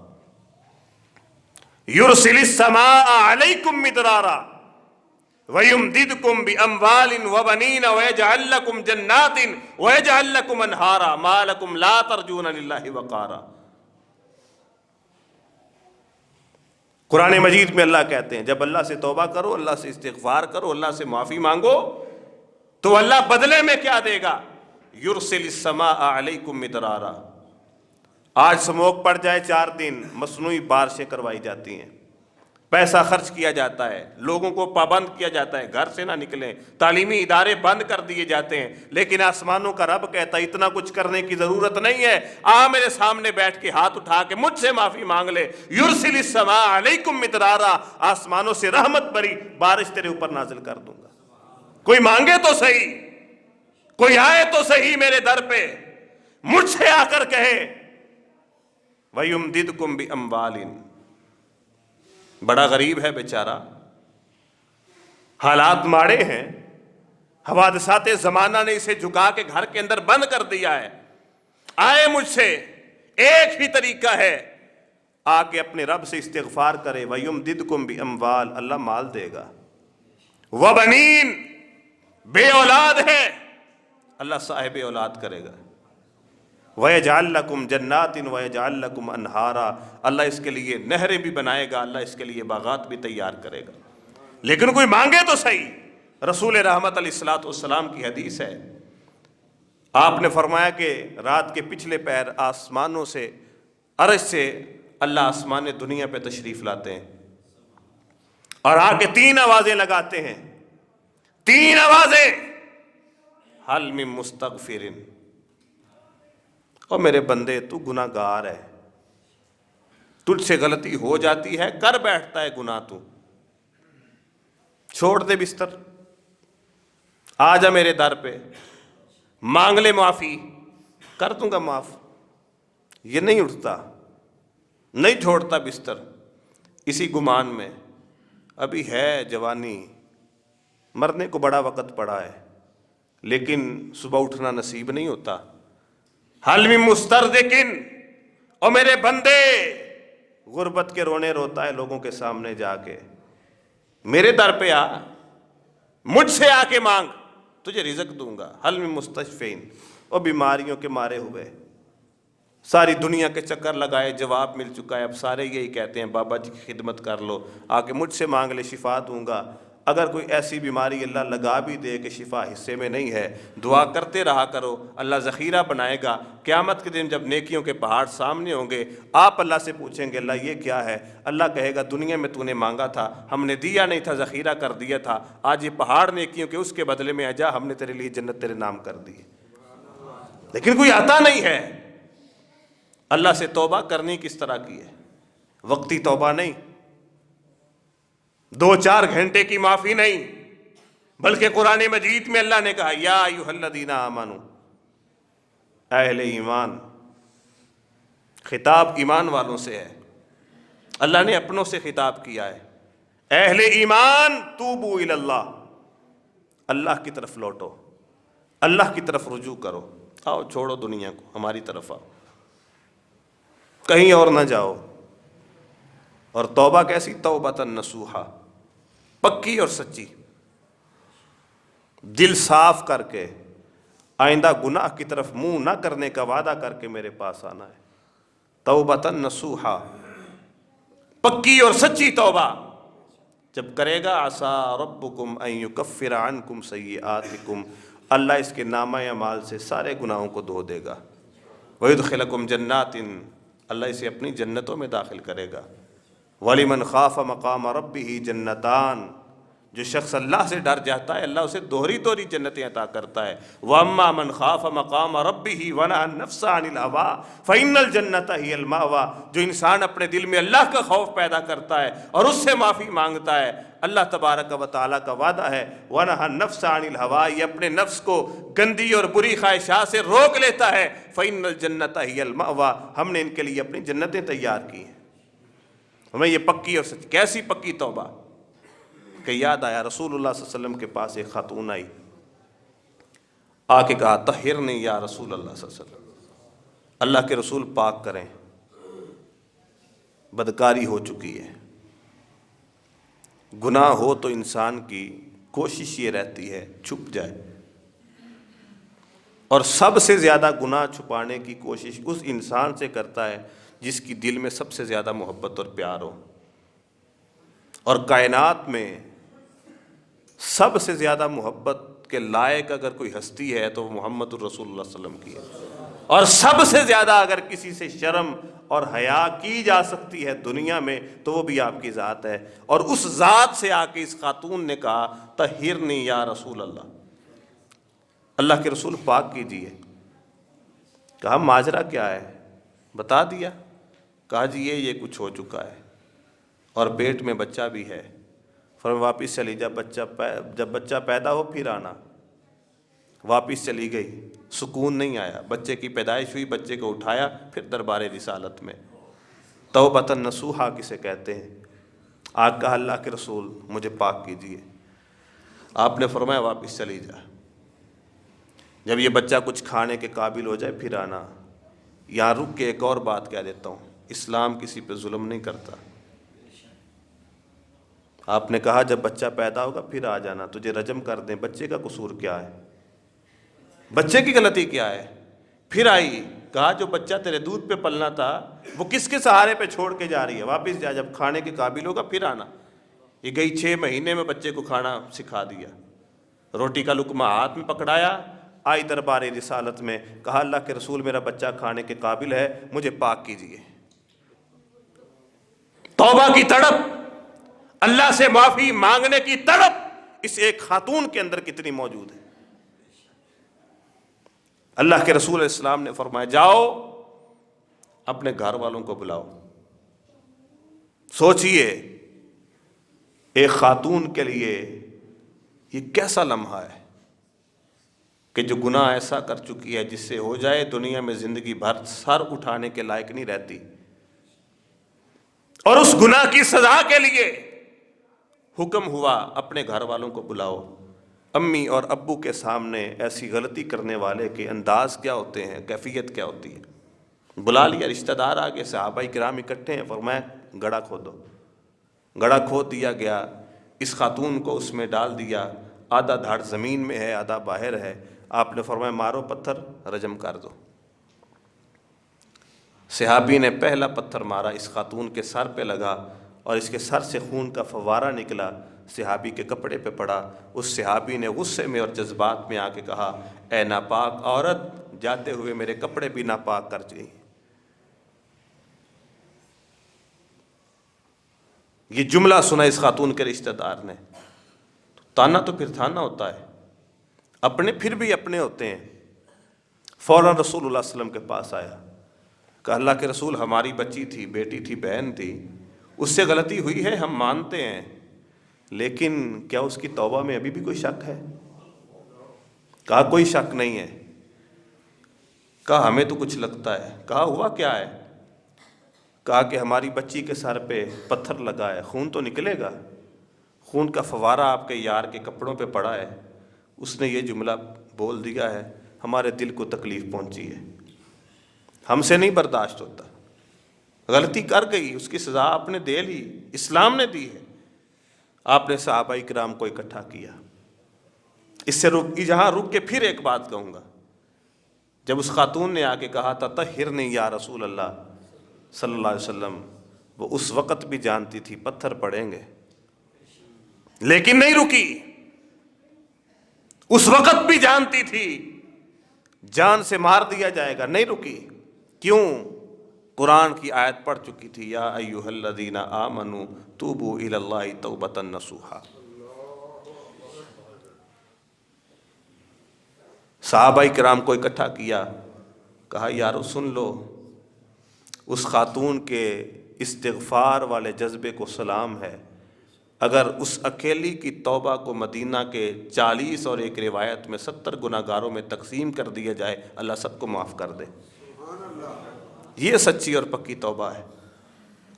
يُرْسِلِ السَّمَاءَ عَلَيْكُمْ مِدْرَارًا وَيُمْدِدْكُمْ بِأَمْوَالٍ وَبَنِينَ وَيَجْعَلْ لَكُمْ جَنَّاتٍ وَيَجْعَلْ لَكُمْ أَنْهَارًا مَا لَكُمْ لَا تَرْجُونَ لِلَّهِ وَقَارًا۔ قرآن مجید میں اللہ کہتے ہیں جب اللہ سے توبہ کرو، اللہ سے استغفار کرو، اللہ سے معافی مانگو تو اللہ بدلے میں کیا دے گا؟ یرسل السماء علیکم مدرارا۔ آج سموک پڑ جائے 4 دن مصنوعی بارشیں کروائی جاتی ہیں، پیسہ خرچ کیا جاتا ہے، لوگوں کو پابند کیا جاتا ہے گھر سے نہ نکلیں، تعلیمی ادارے بند کر دیے جاتے ہیں، لیکن آسمانوں کا رب کہتا ہے اتنا کچھ کرنے کی ضرورت نہیں ہے، آ میرے سامنے بیٹھ کے ہاتھ اٹھا کے مجھ سے معافی مانگ لے۔ یرسل السماء علیکم مدرارا، آسمانوں سے رحمت بری بارش تیرے اوپر نازل کر دوں گا۔ کوئی مانگے تو صحیح، کوئی آئے تو صحیح میرے در پہ، مجھ سے آ کر کہے وَيُمْدِدْكُمْ بِأَمْوَالٍ۔ بڑا غریب ہے بیچارہ، حالات ماڑے ہیں، حوادثات زمانہ نے اسے جھکا کے گھر کے اندر بند کر دیا ہے، آئے مجھ سے ایک ہی طریقہ ہے، آ کے اپنے رب سے استغفار کرے۔ وَيُمْدِدْكُمْ بِأَمْوَالٍ، اللہ مال دے گا، وَبَنِينَ، بے اولاد ہے، اللہ صاحب اولاد کرے گا، وَيَجْعَلْ لَكُمْ جَنَّاتٍ وَيَجْعَلْ لَكُمْ أَنْهَارًا، اللہ اس کے لیے نہریں بھی بنائے گا، اللہ اس کے لیے باغات بھی تیار کرے گا۔ لیکن کوئی مانگے تو صحیح۔ رسول رحمت علیہ الصلوۃ والسلام کی حدیث ہے، آپ نے فرمایا کہ رات کے پچھلے پہر آسمانوں سے، عرش سے اللہ آسمان دنیا پہ تشریف لاتے ہیں اور آ کے 3 آوازیں لگاتے ہیں، 3 آوازیں، حل من مستغفر، اور میرے بندے تو گناہ گار ہے، تجھ سے غلطی ہو جاتی ہے، کر بیٹھتا ہے گناہ، تو چھوڑ دے بستر، آ جا میرے در پہ، مانگ لے معافی، کر دوں گا معاف۔ یہ نہیں اٹھتا، نہیں چھوڑتا بستر، اسی گمان میں ابھی ہے جوانی، مرنے کو بڑا وقت پڑا ہے، لیکن صبح اٹھنا نصیب نہیں ہوتا۔ حل من مسترزقن، اور میرے بندے غربت کے رونے روتا ہے لوگوں کے سامنے جا کے، میرے در پہ آ، مجھ سے آ کے مانگ، تجھے رزق دوں گا۔ حل من مستشفین، اور بیماریوں کے مارے ہوئے، ساری دنیا کے چکر لگائے، جواب مل چکا ہے، اب سارے یہی کہتے ہیں بابا جی کی خدمت کر لو، آ کے مجھ سے مانگ لے، شفا دوں گا۔ اگر کوئی ایسی بیماری اللہ لگا بھی دے کہ شفا حصے میں نہیں ہے، دعا کرتے رہا کرو، اللہ ذخیرہ بنائے گا۔ قیامت کے دن جب نیکیوں کے پہاڑ سامنے ہوں گے، آپ اللہ سے پوچھیں گے اللہ یہ کیا ہے؟ اللہ کہے گا دنیا میں تو نے مانگا تھا، ہم نے دیا نہیں تھا، ذخیرہ کر دیا تھا، آج یہ پہاڑ نیکیوں کے اس کے بدلے میں آجا، ہم نے تیرے لیے جنت تیرے نام کر دی۔ لیکن کوئی عطا نہیں ہے۔ اللہ سے توبہ کرنی کس طرح کی ہے؟ وقتی توبہ نہیں، 2-4 گھنٹے کی معافی نہیں، بلکہ قرآن مجید میں اللہ نے کہا یا ایھا الذین آمنوا، اہل ایمان، خطاب ایمان والوں سے ہے، اللہ نے اپنوں سے خطاب کیا ہے، اہل ایمان توبوا الی اللہ، اللہ کی طرف لوٹو، اللہ کی طرف رجوع کرو، آؤ چھوڑو دنیا کو، ہماری طرف آؤ، کہیں اور نہ جاؤ۔ اور توبہ کیسی؟ توبۃ نصوحا، پکی اور سچی، دل صاف کر کے، آئندہ گناہ کی طرف منہ نہ کرنے کا وعدہ کر کے میرے پاس آنا ہے۔ توبۃ نصوحا، پکی اور سچی توبہ جب کرے گا، عسیٰ ربکم ان یکفر عنکم سیئاتکم، اللہ اس کے نامہ اعمال سے سارے گناہوں کو دھو دے گا، ویدخلکم جنات، اللہ اسے اپنی جنتوں میں داخل کرے گا۔ وَلِمَنْ خَافَ مَقَامَ رَبِّهِ جَنَّتَانِ، جو شخص اللہ سے ڈر جاتا ہے اللہ اسے دوہری جنتیں عطا کرتا ہے۔ وَأَمَّا مَنْ خَافَ مَقَامَ رَبِّهِ وَنَهَى النَّفْسَ عَنِ الْهَوَىٰ فَإِنَّ الْجَنَّةَ هِيَ الْمَأْوَىٰ، جو انسان اپنے دل میں اللہ کا خوف پیدا کرتا ہے اور اس سے معافی مانگتا ہے، اللہ تبارک و تعالیٰ کا وعدہ ہے وَنَهَى النَّفْسَ عَنِ الْهَوَىٰ، یہ اپنے نفس کو گندی اور بری خواہشات سے روک لیتا ہے۔ فَإِنَّ الْجَنَّةَ هِيَ الْمَأْوَىٰ، ہم نے ان کے لیے اپنی جنتیں تیار کی ہیں۔ ہمیں یہ پکی اور سچ، کیسی پکی توبہ کہ یاد آیا رسول اللہ صلی اللہ علیہ وسلم کے پاس ایک خاتون آئی، آ کے کہا طہرنی یا رسول اللہ صلی اللہ علیہ وسلم، اللہ کے رسول پاک کریں، بدکاری ہو چکی ہے۔ گناہ ہو تو انسان کی کوشش یہ رہتی ہے چھپ جائے، اور سب سے زیادہ گناہ چھپانے کی کوشش اس انسان سے کرتا ہے جس کی دل میں سب سے زیادہ محبت اور پیار ہو۔ اور کائنات میں سب سے زیادہ محبت کے لائق اگر کوئی ہستی ہے تو وہ محمد الرسول اللہ صلی اللہ علیہ وسلم کی ہے، اور سب سے زیادہ اگر کسی سے شرم اور حیا کی جا سکتی ہے دنیا میں تو وہ بھی آپ کی ذات ہے۔ اور اس ذات سے آ کے اس خاتون نے کہا طہرنی یا رسول اللہ، اللہ کے رسول پاک کیجیے۔ کہا ماجرا کیا ہے؟ بتا دیا۔ کہا جی یہ کچھ ہو چکا ہے اور پیٹ میں بچہ بھی ہے۔ فرمایا واپس چلی جا، جب بچہ پیدا ہو پھر آنا۔ واپس چلی گئی، سکون نہیں آیا، بچے کی پیدائش ہوئی، بچے کو اٹھایا، پھر دربار رسالت میں۔ توبۃ نصوحا کسے کہتے ہیں؟ آج کہا اللہ کے رسول مجھے پاک کیجیے۔ آپ نے فرمایا واپس چلی جا، جب یہ بچہ کچھ کھانے کے قابل ہو جائے پھر آنا۔ یہاں رک کے ایک اور بات کہہ دیتا ہوں، اسلام کسی پہ ظلم نہیں کرتا۔ آپ نے کہا جب بچہ پیدا ہوگا پھر آ جانا، تجھے رجم کر دیں، بچے کا قصور کیا ہے؟ بچے کی غلطی کیا ہے؟ پھر آئی، کہا جو بچہ تیرے دودھ پہ پلنا تھا وہ کس کے سہارے پہ چھوڑ کے جا رہی ہے؟ واپس جا، جب کھانے کے قابل ہوگا پھر آنا۔ یہ گئی 6 مہینے میں بچے کو کھانا سکھا دیا، روٹی کا لقمہ ہاتھ میں پکڑایا، آئی دربار رسالت میں، کہا اللہ کے رسول میرا بچہ کھانے کے قابل ہے، مجھے پاک کیجیے۔ توبہ کی تڑپ، اللہ سے معافی مانگنے کی تڑپ اس ایک خاتون کے اندر کتنی موجود ہے۔ اللہ کے رسول علیہ السلام نے فرمایا جاؤ اپنے گھر والوں کو بلاؤ۔ سوچئے ایک خاتون کے لیے یہ کیسا لمحہ ہے کہ جو گناہ ایسا کر چکی ہے جس سے ہو جائے دنیا میں زندگی بھر سر اٹھانے کے لائق نہیں رہتی، اور اس گناہ کی سزا کے لیے حکم ہوا اپنے گھر والوں کو بلاؤ۔ امی اور ابو کے سامنے ایسی غلطی کرنے والے کے انداز کیا ہوتے ہیں، کیفیت کیا ہوتی ہے؟ بلا لیا، رشتہ دار آگے، صحابہ کرام اکٹھے ہیں، فرمایا گڑھا کھودو۔ گڑھا کھود دیا گیا، اس خاتون کو اس میں ڈال دیا، آدھا دھڑ زمین میں ہے آدھا باہر ہے۔ آپ نے فرمایا مارو پتھر، رجم کر دو۔ صحابی نے پہلا پتھر مارا، اس خاتون کے سر پہ لگا اور اس کے سر سے خون کا فوارہ نکلا، صحابی کے کپڑے پہ پڑا۔ اس صحابی نے غصے میں اور جذبات میں آ کے کہا، اے ناپاک عورت، جاتے ہوئے میرے کپڑے بھی ناپاک کر گئی۔ یہ جملہ سنا اس خاتون کے رشتہ دار نے، تانا تو پھر تھانا ہوتا ہے، اپنے پھر بھی اپنے ہوتے ہیں۔ فوراً رسول اللہ صلی اللہ علیہ وسلم کے پاس آیا، کہ اللہ کے رسول، ہماری بچی تھی، بیٹی تھی، بہن تھی، اس سے غلطی ہوئی ہے، ہم مانتے ہیں، لیکن کیا اس کی توبہ میں ابھی بھی کوئی شک ہے؟ کہا کوئی شک نہیں ہے۔ کہا ہمیں تو کچھ لگتا ہے۔ کہا ہوا کیا ہے؟ کہا کہ ہماری بچی کے سر پہ پتھر لگا ہے، خون تو نکلے گا، خون کا فوارہ آپ کے یار کے کپڑوں پہ پڑا ہے، اس نے یہ جملہ بول دیا ہے، ہمارے دل کو تکلیف پہنچی ہے، ہم سے نہیں برداشت ہوتا، غلطی کر گئی، اس کی سزا آپ نے دے لی، اسلام نے دی ہے۔ آپ نے صحابہ کرام کو اکٹھا کیا۔ اس سے یہاں رک کے پھر ایک بات کہوں گا، جب اس خاتون نے آ کے کہا تھا طہرنی یا رسول اللہ صلی اللہ علیہ وسلم، وہ اس وقت بھی جانتی تھی پتھر پڑیں گے، لیکن نہیں رکی۔ اس وقت بھی جانتی تھی جان سے مار دیا جائے گا، نہیں رکی۔ کیوں؟ قرآن کی آیت پڑھ چکی تھی، یا ایھا الذین آمنوا توبوا الی اللہ توبۃ نصوحا۔ صحابہ کرام کو اکٹھا کیا، کہا یارو سن لو، اس خاتون کے استغفار والے جذبے کو سلام ہے، اگر اس اکیلی کی توبہ کو مدینہ کے 40 اور ایک روایت میں 70 گناہ گاروں میں تقسیم کر دیا جائے، اللہ سب کو معاف کر دے۔ یہ سچی اور پکی توبہ ہے۔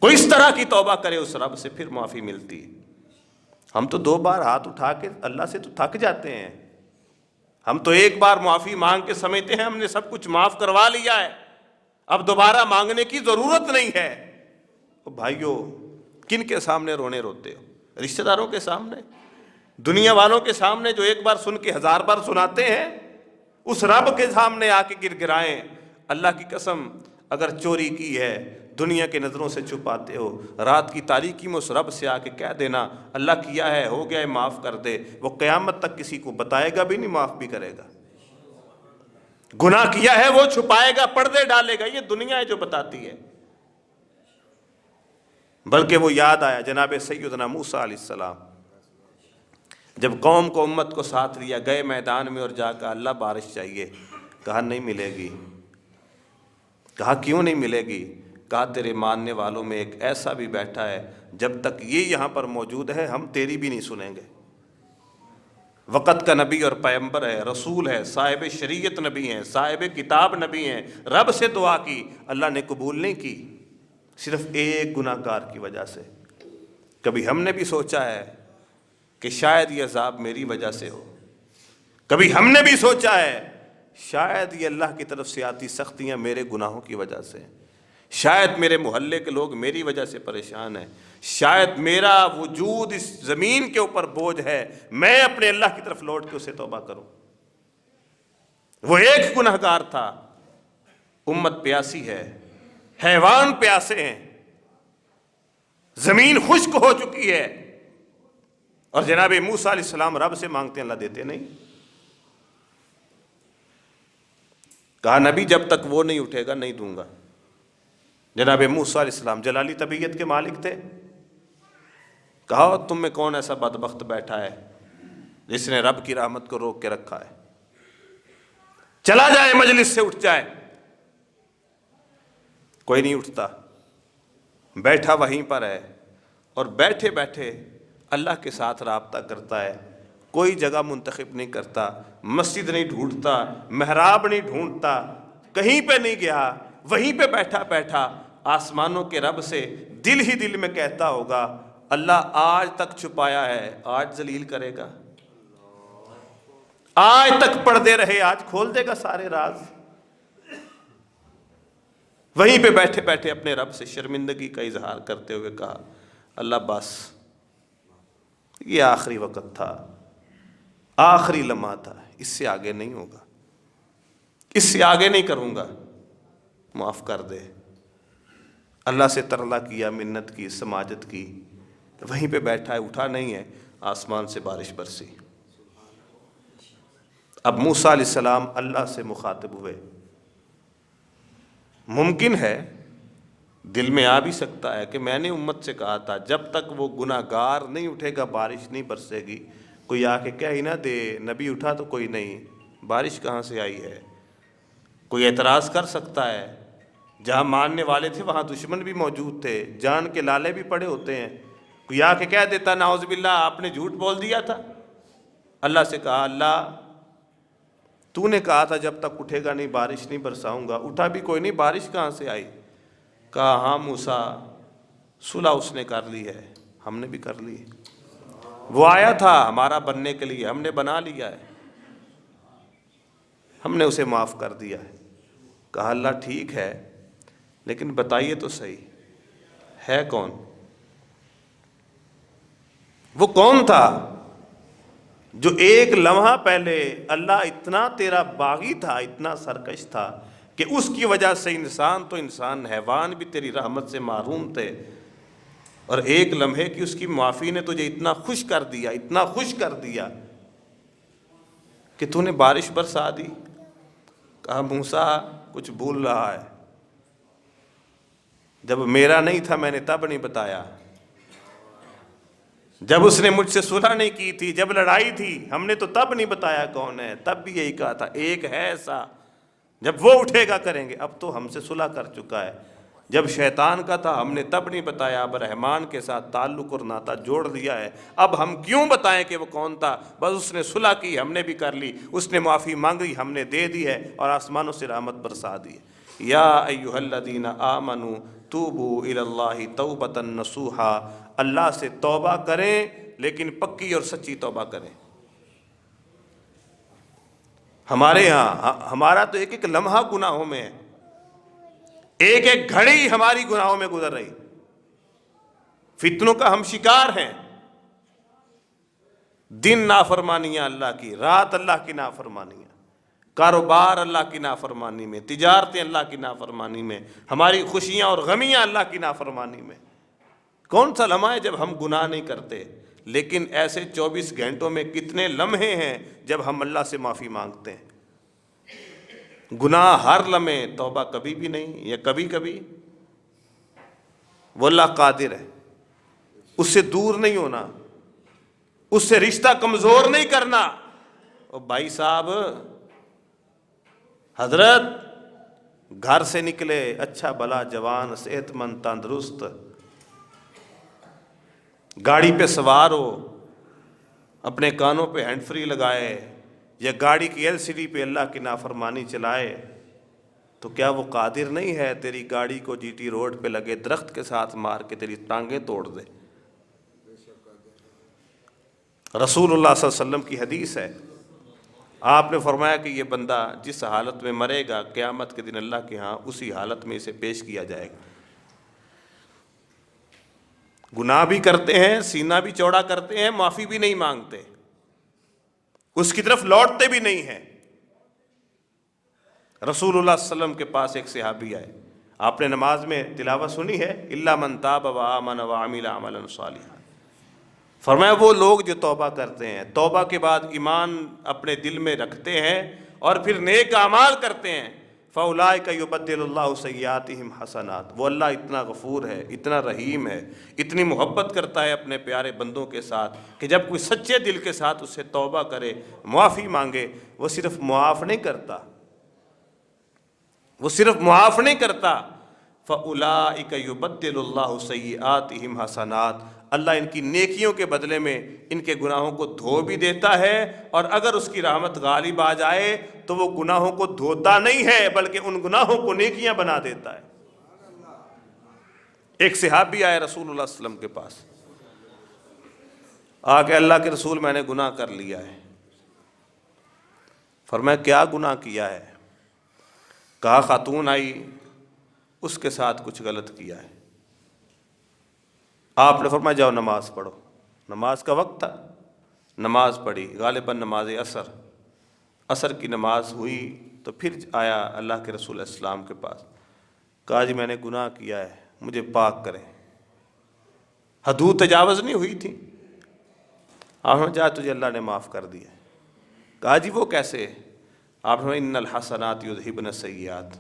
کوئی اس طرح کی توبہ کرے اس رب سے پھر معافی ملتی ہے۔ ہم تو 2 بار ہاتھ اٹھا کے اللہ سے تو تھک جاتے ہیں، ہم تو ایک بار معافی مانگ کے سمجھتے ہیں ہم نے سب کچھ معاف کروا لیا ہے، اب دوبارہ مانگنے کی ضرورت نہیں ہے۔ بھائیو، کن کے سامنے رونے روتے ہو؟ رشتہ داروں کے سامنے، دنیا والوں کے سامنے جو ایک بار سن کے 1000 بار سناتے ہیں، اس رب کے سامنے آ کے گر گرائیں۔ اللہ کی قسم، اگر چوری کی ہے، دنیا کے نظروں سے چھپاتے ہو، رات کی تاریکی میں اس رب سے آ کے کہہ دینا اللہ کیا ہے، ہو گیا ہے، معاف کر دے، وہ قیامت تک کسی کو بتائے گا بھی نہیں، معاف بھی کرے گا۔ گناہ کیا ہے وہ چھپائے گا، پردے ڈالے گا، یہ دنیا ہے جو بتاتی ہے۔ بلکہ وہ یاد آیا جناب سیدنا موسیٰ علیہ السلام، جب قوم کو، امت کو ساتھ لیا، گئے میدان میں اور جا کہا اللہ بارش چاہیے، کہا نہیں ملے گی۔ کہا کیوں نہیں ملے گی؟ کہا تیرے ماننے والوں میں ایک ایسا بھی بیٹھا ہے، جب تک یہ یہاں پر موجود ہے ہم تیری بھی نہیں سنیں گے۔ وقت کا نبی اور پیغمبر ہے، رسول ہے، صاحب شریعت نبی ہیں، صاحب کتاب نبی ہیں، رب سے دعا کی، اللہ نے قبول نہیں کی، صرف ایک گناہ گار کی وجہ سے۔ کبھی ہم نے بھی سوچا ہے کہ شاید یہ عذاب میری وجہ سے ہو، کبھی ہم نے بھی سوچا ہے شاید یہ اللہ کی طرف سے آتی سختیاں میرے گناہوں کی وجہ سے، شاید میرے محلے کے لوگ میری وجہ سے پریشان ہیں، شاید میرا وجود اس زمین کے اوپر بوجھ ہے، میں اپنے اللہ کی طرف لوٹ کے اسے توبہ کروں۔ وہ ایک گناہ گار تھا، امت پیاسی ہے، حیوان پیاسے ہیں، زمین خشک ہو چکی ہے، اور جناب موسیٰ علیہ السلام رب سے مانگتے ہیں، اللہ دیتے نہیں۔ کہا نبی جب تک وہ نہیں اٹھے گا نہیں دوں گا۔ جناب موسیٰ علیہ السلام جلالی طبیعت کے مالک تھے، کہا تم میں کون ایسا بدبخت بیٹھا ہے جس نے رب کی رحمت کو روک کے رکھا ہے، چلا جائے مجلس سے اٹھ جائے۔ کوئی نہیں اٹھتا، بیٹھا وہیں پر ہے، اور بیٹھے بیٹھے اللہ کے ساتھ رابطہ کرتا ہے، کوئی جگہ منتخب نہیں کرتا، مسجد نہیں ڈھونڈتا، محراب نہیں ڈھونڈتا، کہیں پہ نہیں گیا، وہیں پہ بیٹھا بیٹھا آسمانوں کے رب سے دل ہی دل میں کہتا ہوگا اللہ آج تک چھپایا ہے، آج ذلیل کرے گا، آج تک پردے رہے، آج کھول دے گا سارے راز۔ وہیں پہ بیٹھے بیٹھے اپنے رب سے شرمندگی کا اظہار کرتے ہوئے کہا اللہ بس، یہ آخری وقت تھا، آخری لمحہ تھا، اس سے آگے نہیں ہوگا، اس سے آگے نہیں کروں گا، معاف کر دے۔ اللہ سے ترلا کیا، منت کی، سماجت کی، وہیں پہ بیٹھا ہے، اٹھا نہیں ہے، آسمان سے بارش برسی۔ اب موسیٰ علیہ السلام اللہ سے مخاطب ہوئے۔ ممکن ہے، دل میں آ بھی سکتا ہے کہ میں نے امت سے کہا تھا جب تک وہ گناہ گار نہیں اٹھے گا بارش نہیں برسے گی۔ کوئی آ کے کہہ ہی نہ دے نبی اٹھا تو کوئی نہیں، بارش کہاں سے آئی ہے؟ کوئی اعتراض کر سکتا ہے؟ جہاں ماننے والے تھے وہاں دشمن بھی موجود تھے، جان کے لالے بھی پڑے ہوتے ہیں۔ کوئی آ کے کہہ دیتا نعوذ باللہ آپ نے جھوٹ بول دیا تھا۔ اللہ سے کہا اللہ تو نے کہا تھا جب تک اٹھے گا نہیں بارش نہیں برساؤں گا، اٹھا بھی کوئی نہیں، بارش کہاں سے آئی؟ کہا ہاں موسیٰ صلح اس نے کر لی ہے، ہم نے بھی کر لی، وہ آیا تھا ہمارا بننے کے لیے، ہم نے بنا لیا ہے، ہم نے اسے معاف کر دیا ہے۔ کہا اللہ ٹھیک ہے لیکن بتائیے تو صحیح ہے کون؟ وہ کون تھا جو ایک لمحہ پہلے اللہ اتنا تیرا باغی تھا، اتنا سرکش تھا کہ اس کی وجہ سے انسان تو انسان، حیوان بھی تیری رحمت سے محروم تھے، اور ایک لمحے کی اس کی معافی نے تجھے اتنا خوش کر دیا، اتنا خوش کر دیا کہ تو نے بارش برسا دی۔ کہا موسیٰ کچھ بھول رہا ہے، جب میرا نہیں تھا میں نے تب نہیں بتایا، جب اس نے مجھ سے صلح نہیں کی تھی، جب لڑائی تھی ہم نے تو تب نہیں بتایا کون ہے، تب بھی یہی کہا تھا ایک ہے ایسا جب وہ اٹھے گا کریں گے۔ اب تو ہم سے صلح کر چکا ہے، جب شیطان کا تھا ہم نے تب نہیں بتایا، اب رحمان کے ساتھ تعلق اور ناطہ جوڑ دیا ہے، اب ہم کیوں بتائیں کہ وہ کون تھا؟ بس اس نے صلح کی ہم نے بھی کر لی، اس نے معافی مانگی ہم نے دے دی ہے، اور آسمانوں سے رحمت برسا دی ہے۔ یا ایھا الذین آمنوا توبوا الی اللہ توبۃ نصوحا، اللہ سے توبہ کریں لیکن پکی اور سچی توبہ کریں۔ ہمارے ہاں ہمارا تو ایک ایک لمحہ گناہوں میں ہے، ایک ایک گھڑی ہماری گناہوں میں گزر رہی، فتنوں کا ہم شکار ہیں، دن نافرمانیاں اللہ کی، رات اللہ کی نافرمانیاں، کاروبار اللہ کی نافرمانی میں، تجارتیں اللہ کی نافرمانی میں، ہماری خوشیاں اور غمیاں اللہ کی نافرمانی میں۔ کون سا لمحہ ہے جب ہم گناہ نہیں کرتے؟ لیکن ایسے 24 گھنٹوں میں کتنے لمحے ہیں جب ہم اللہ سے معافی مانگتے ہیں؟ گناہ ہر لمحے، توبہ کبھی بھی نہیں، یا کبھی کبھی۔ وہ اللہ قادر ہے، اس سے دور نہیں ہونا، اس سے رشتہ کمزور نہیں کرنا۔ اور بھائی صاحب حضرت گھر سے نکلے اچھا بھلا جوان صحت مند تندرست، گاڑی پہ سوار ہو، اپنے کانوں پہ ہینڈ فری لگائے، یا گاڑی کی LCD پہ اللہ کی نافرمانی چلائے، تو کیا وہ قادر نہیں ہے تیری گاڑی کو GT روڈ پہ لگے درخت کے ساتھ مار کے تیری ٹانگیں توڑ دے؟ رسول اللہ صلی اللہ علیہ وسلم کی حدیث ہے، آپ نے فرمایا کہ یہ بندہ جس حالت میں مرے گا قیامت کے دن اللہ کے ہاں اسی حالت میں اسے پیش کیا جائے گا۔ گناہ بھی کرتے ہیں، سینہ بھی چوڑا کرتے ہیں، معافی بھی نہیں مانگتے، اس کی طرف لوٹتے بھی نہیں ہیں۔ رسول اللہ صلی اللہ علیہ وسلم کے پاس ایک صحابی آئے، آپ نے نماز میں تلاوت سنی ہے، الا من تاب وآمن وعمل عملا صالحا، فرمایا وہ لوگ جو توبہ کرتے ہیں، توبہ کے بعد ایمان اپنے دل میں رکھتے ہیں اور پھر نیک اعمال کرتے ہیں، فاولئک یبدل اللہ سیئاتہم حسنات، وہ اللہ اتنا غفور ہے، اتنا رحیم ہے، اتنی محبت کرتا ہے اپنے پیارے بندوں کے ساتھ کہ جب کوئی سچے دل کے ساتھ اس سے توبہ کرے، معافی مانگے، وہ صرف معاف نہیں کرتا، وہ صرف معاف نہیں کرتا، فاولئک یبدل اللہ سیئاتہم حسنات، اللہ ان کی نیکیوں کے بدلے میں ان کے گناہوں کو دھو بھی دیتا ہے، اور اگر اس کی رحمت غالب آ جائے تو وہ گناہوں کو دھوتا نہیں ہے بلکہ ان گناہوں کو نیکیاں بنا دیتا ہے۔ ایک صحابی آئے رسول اللہ صلی اللہ علیہ وسلم کے پاس، آ کے اللہ کے رسول میں نے گناہ کر لیا ہے۔ فرمایا کیا گناہ کیا ہے؟ کہا خاتون آئی، اس کے ساتھ کچھ غلط کیا ہے۔ آپ نے فرمایا جاؤ نماز پڑھو۔ نماز کا وقت تھا، نماز پڑھی، غالباً نماز عصر کی نماز ہوئی تو پھر آیا اللہ کے رسول السلام کے پاس، کہا جی میں نے گناہ کیا ہے، مجھے پاک کریں. حدود تجاوز نہیں ہوئی تھی. آپ نے جا تجھے اللہ نے معاف کر دیا. کہا جی وہ کیسے؟ آپ نے ان الحسنات یذہبن السیئات،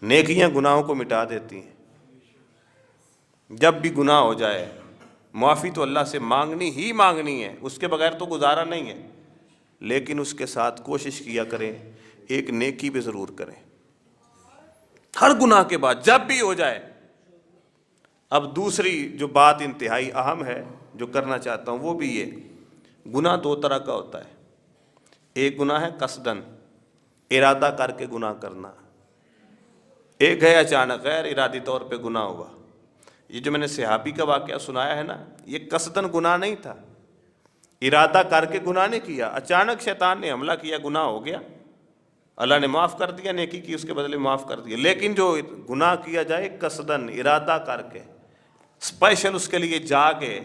نیکیاں گناہوں کو مٹا دیتی ہیں. جب بھی گناہ ہو جائے معافی تو اللہ سے مانگنی ہی مانگنی ہے، اس کے بغیر تو گزارا نہیں ہے، لیکن اس کے ساتھ کوشش کیا کریں ایک نیکی بھی ضرور کریں ہر گناہ کے بعد جب بھی ہو جائے. اب دوسری جو بات انتہائی اہم ہے جو کرنا چاہتا ہوں وہ بھی یہ، گناہ دو طرح کا ہوتا ہے. ایک گناہ ہے قصدن، ارادہ کر کے گناہ کرنا. ایک ہے اچانک غیر ارادی طور پہ گناہ ہوا. یہ جو میں نے صحابی کا واقعہ سنایا ہے نا، یہ قصدن گناہ نہیں تھا، ارادہ کر کے گناہ نہیں کیا، اچانک شیطان نے حملہ کیا، گناہ ہو گیا، اللہ نے معاف کر دیا، نیکی کی اس کے بدلے معاف کر دیا. لیکن جو گناہ کیا جائے قصدن، ارادہ کر کے، اسپیشل اس کے لیے جا کے،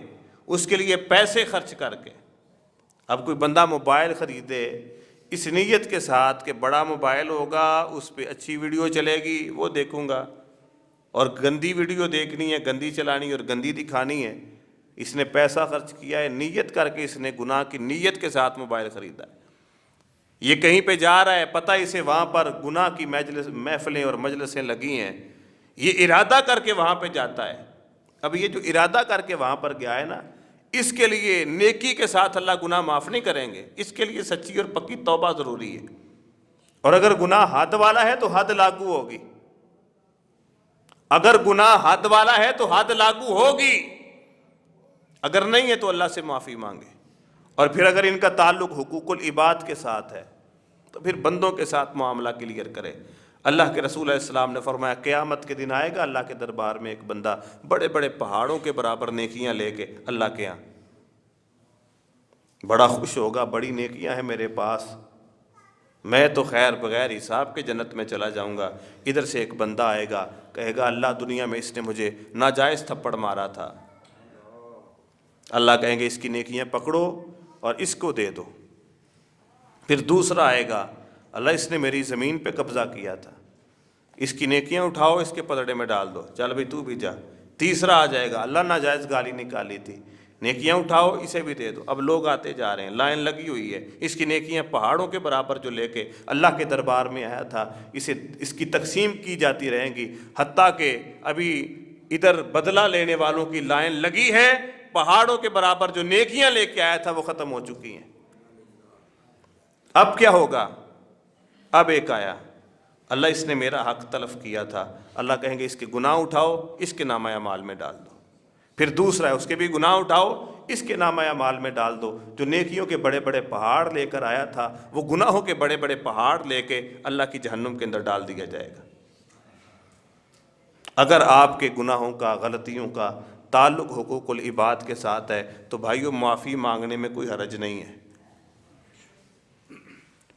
اس کے لیے پیسے خرچ کر کے. اب کوئی بندہ موبائل خریدے اس نیت کے ساتھ کہ بڑا موبائل ہوگا، اس پہ اچھی ویڈیو چلے گی، وہ دیکھوں گا، اور گندی ویڈیو دیکھنی ہے، گندی چلانی ہے اور گندی دکھانی ہے. اس نے پیسہ خرچ کیا ہے، نیت کر کے اس نے گناہ کی نیت کے ساتھ موبائل خریدا ہے. یہ کہیں پہ جا رہا ہے، پتہ اسے وہاں پر گناہ کی محفلیں اور مجلسیں لگی ہیں، یہ ارادہ کر کے وہاں پہ جاتا ہے. اب یہ جو ارادہ کر کے وہاں پر گیا ہے نا، اس کے لیے نیکی کے ساتھ اللہ گناہ معاف نہیں کریں گے، اس کے لیے سچی اور پکی توبہ ضروری ہے. اور اگر گناہ حد والا ہے تو حد لاگو ہوگی، اگر گناہ حد والا ہے تو حد لاگو ہوگی، اگر نہیں ہے تو اللہ سے معافی مانگے. اور پھر اگر ان کا تعلق حقوق العباد کے ساتھ ہے تو پھر بندوں کے ساتھ معاملہ کلیئر کرے. اللہ کے رسول علیہ السلام نے فرمایا قیامت کے دن آئے گا اللہ کے دربار میں ایک بندہ بڑے بڑے پہاڑوں کے برابر نیکیاں لے کے اللہ کے ہاں بڑا خوش ہوگا، بڑی نیکیاں ہیں میرے پاس، میں تو خیر بغیر حساب کے جنت میں چلا جاؤں گا. ادھر سے ایک بندہ آئے گا، کہے گا اللہ دنیا میں اس نے مجھے ناجائز تھپڑ مارا تھا. اللہ کہیں گے اس کی نیکیاں پکڑو اور اس کو دے دو. پھر دوسرا آئے گا، اللہ اس نے میری زمین پہ قبضہ کیا تھا، اس کی نیکیاں اٹھاؤ اس کے پلڑے میں ڈال دو، چل بھائی تو بھی جا. تیسرا آ جائے گا، اللہ ناجائز گالی نکالی تھی، نیکیاں اٹھاؤ اسے بھی دے دو. اب لوگ آتے جا رہے ہیں، لائن لگی ہوئی ہے، اس کی نیکیاں پہاڑوں کے برابر جو لے کے اللہ کے دربار میں آیا تھا اس کی تقسیم کی جاتی رہیں گی، حتیٰ کہ ابھی ادھر بدلہ لینے والوں کی لائن لگی ہے، پہاڑوں کے برابر جو نیکیاں لے کے آیا تھا وہ ختم ہو چکی ہیں. اب کیا ہوگا؟ اب ایک آیا، اللہ اس نے میرا حق تلف کیا تھا، اللہ کہیں گے اس کے گناہ اٹھاؤ اس کے نامہ اعمال میں ڈال دو. پھر دوسرا ہے، اس کے بھی گناہ اٹھاؤ اس کے نامہ اعمال میں ڈال دو. جو نیکیوں کے بڑے بڑے پہاڑ لے کر آیا تھا وہ گناہوں کے بڑے بڑے پہاڑ لے کے اللہ کی جہنم کے اندر ڈال دیا جائے گا. اگر آپ کے گناہوں کا، غلطیوں کا تعلق حقوق العباد کے ساتھ ہے تو بھائیو معافی مانگنے میں کوئی حرج نہیں ہے.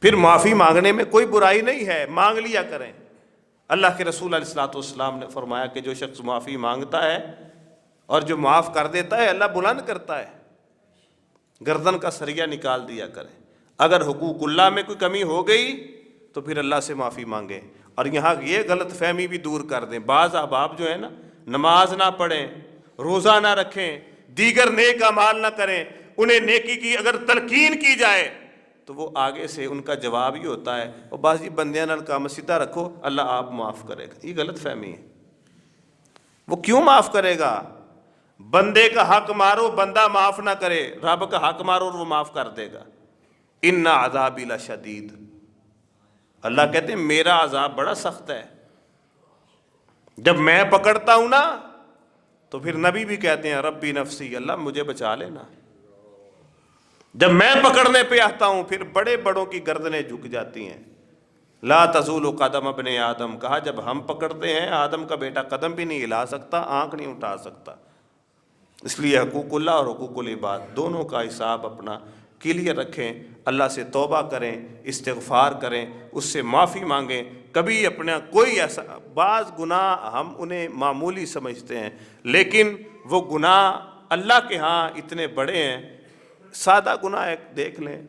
پھر معافی مانگنے میں کوئی برائی نہیں ہے، مانگ لیا کریں. اللہ کے رسول علیہ الصلوۃ والسلام نے فرمایا کہ جو شخص معافی مانگتا ہے اور جو معاف کر دیتا ہے اللہ بلند کرتا ہے. گردن کا سریا نکال دیا کریں. اگر حقوق اللہ میں کوئی کمی ہو گئی تو پھر اللہ سے معافی مانگیں. اور یہاں یہ غلط فہمی بھی دور کر دیں. بعض احباب جو ہے نا، نماز نہ پڑھیں، روزہ نہ رکھیں، دیگر نیک اعمال نہ کریں، انہیں نیکی کی اگر تلقین کی جائے تو وہ آگے سے ان کا جواب ہی ہوتا ہے اور بعضی بندیاں نال کام سیدھا رکھو اللہ آپ معاف کرے گا. یہ غلط فہمی ہے. وہ کیوں معاف کرے گا؟ بندے کا حق مارو بندہ معاف نہ کرے، رب کا حق مارو اور وہ معاف کر دے گا. ان عذابی لشدید، اللہ کہتے ہیں میرا عذاب بڑا سخت ہے. جب میں پکڑتا ہوں نا تو پھر نبی بھی کہتے ہیں ربی نفسی، اللہ مجھے بچا لینا. جب میں پکڑنے پہ آتا ہوں پھر بڑے بڑوں کی گردنیں جھک جاتی ہیں. لا تزول قدم ابن آدم، کہا جب ہم پکڑتے ہیں آدم کا بیٹا قدم بھی نہیں ہلا سکتا، آنکھ نہیں اٹھا سکتا. اس لیے حقوق اللہ اور حقوق العباد دونوں کا حساب اپنا کلیئر رکھیں، اللہ سے توبہ کریں، استغفار کریں، اس سے معافی مانگیں. کبھی اپنا کوئی ایسا، بعض گناہ ہم انہیں معمولی سمجھتے ہیں لیکن وہ گناہ اللہ کے ہاں اتنے بڑے ہیں. سادہ گناہ ایک دیکھ لیں